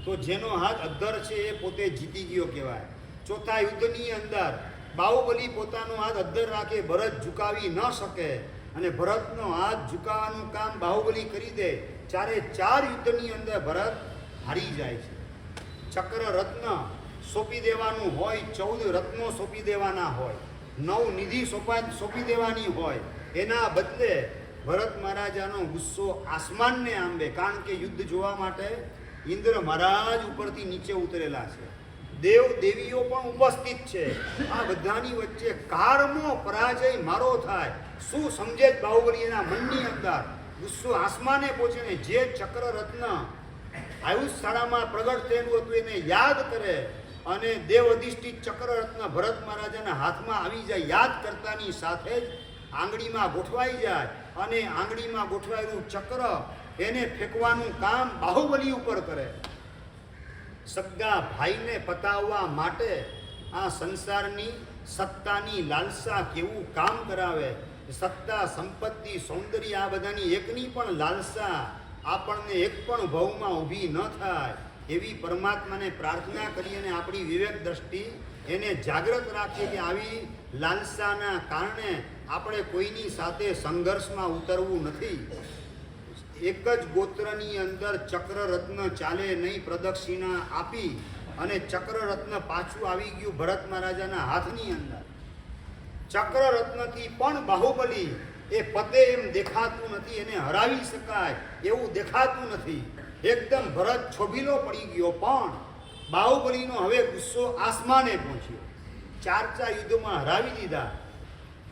તો જેનો હાથ અદ્ધર છે એ પોતે જીતી ગયો કહેવાય. 4થા યુદ્ધની અંદર બાહુબલી પોતાનો હાથ અદ્ધર રાખે, ભરત ઝુકાવી ન શકે અને ભરતનો હાથ ઝુકાવવાનું કામ બાહુબલી કરી દે. ચારે ચાર યુદ્ધની અંદર ભરત હારી જાય છે. ચક્ર રત્ન સોંપી દેવાનું હોય, 14 રત્નો સોંપી દેવાના હોય, 9 નિધિ સોંપી દેવાની હોય, એના બદલે ભરત મહારાજાનો ગુસ્સો આસમાનને આંબે. કારણ કે યુદ્ધ જોવા માટે ઇન્દ્ર મહારાજ ઉપરથી નીચે ઉતરેલા છે, દેવ દેવીઓ પણ ઉપસ્થિત છે. આ બધાની વચ્ચે કારમો પરાજય મારો થાય. શું સમજે જ બાહુબલી એના મનની અંદર ગુસ્સો આસમાને પહોંચે ને જે ચક્ર રત્ન આયુષશાળામાં પ્રગટ થયેલું હતું એને યાદ કરે અને દેવ અધિષ્ઠિત ચક્ર રત્ન ભરત મહારાજાના હાથમાં આવી જાય. યાદ કરતાની સાથે જ આંગળીમાં ગોઠવાઈ જાય અને આંગળીમાં ગોઠવાયેલું ચક્ર એને ફેંકવાનું કામ બાહુબલી ઉપર કરે. સગા ભાઈને પતાવવા માટે આ સંસારની સત્તાની લાલસા કેવું કામ કરાવે. સત્તા, સંપત્તિ, સૌંદર્ય આ બધાની એકની પણ લાલસા આપણને એક પણ ભવમાં ઊભી ન થાય એવી પરમાત્માને પ્રાર્થના કરી અને આપણી વિવેક દ્રષ્ટિ એને જાગૃત રાખીએ કે આવી લાલસાના કારણે આપણે કોઈની સાથે સંઘર્ષમાં ઉતરવું નથી. એક જ ગોત્રની અંદર ચક્રરત્ન ચાલે નહીં. પ્રદક્ષિણા આપી અને ચક્રરત્ન પાછું આવી ગયું ભરત મહારાજાના હાથની અંદર. ચક્રરત્નથી પણ બાહુબલી એ પતે એમ દેખાતું નથી, એને હરાવી શકાય એવું દેખાતું નથી. એકદમ ભરત છોભીલો પડી ગયો. પણ બાહુબલીનો હવે ગુસ્સો આસમાને પહોંચ્યો. 4 યુદ્ધમાં હરાવી દીધા,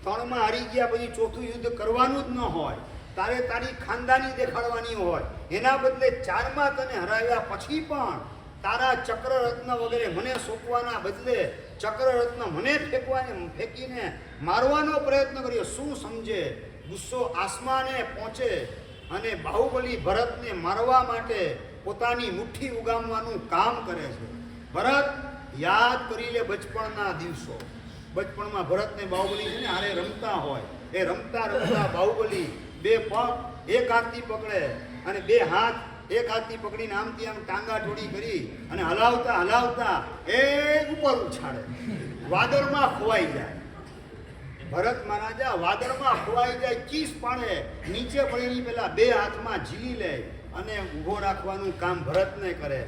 3માં હારી ગયા, પછી 4થું યુદ્ધ કરવાનું જ ન હોય, તારે તારી ખાનદાની દેખાડવાની હોય. એના બદલે 4માં તને હરાવ્યા પછી પણ તારા ચક્રરત્ન વગેરે મને સોંપવાના બદલે ચક્રરત્ન મને ફેંકીને મારવાનો પ્રયત્ન કર્યો. શું સમજે? ગુસ્સો આસમાને પહોંચે અને બાહુબલી ભરતને મારવા માટે પોતાની મુઠ્ઠી ઉગામવાનું કામ કરે છે. ભરત યાદ કરી લે બચપણના દિવસો. બચપણમાં ભરતને બાહુબલી છે ને હારે રમતા હોય, એ રમતા રમતા બાહુબલી 2 પગ એક હાથથી પકડે અને 2 હાથ એક હાથથી પકડીને આમથી આમ ટાંગા ઠોડી કરી અને હલાવતા હલાવતા એ ઉપર ઉછાળે, વાદળમાં ખોવાઈ જાય. ભરત મહારાજા વાદળમાં ખોવાઈ જાય, ચીસ પાડે, નીચે પડેલી પેલા 2 હાથમાં ઝીલી લે અને ઊભો રાખવાનું કામ ભરતને કરે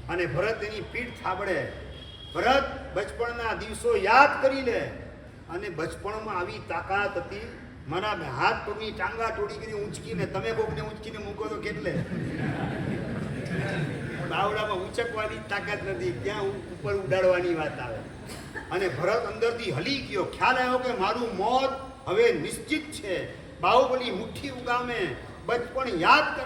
અને ભરત એની પીઠ થાબડે. ભરત બચપણના દિવસો યાદ કરી લે અને બચપણમાં આવી તાકાત હતી. મારા હાથ પગની ટાંગા તોડી કરી ઊંચકીને, તમે કોકને ઊંચકીને મૂકો તો કેટલે બાવડામાં ઊંચકવાની તાકાત નથી, ક્યાં ઉપર ઉડાડવાની વાત આવે. અને ભરત અંદરથી હલી ગયો. ખ્યાલ આવ્યો કે મારું મોત હવે નિશ્ચિત છે. બાહુબલી મુઠ્ઠી ઉગામે બચપણ યાદ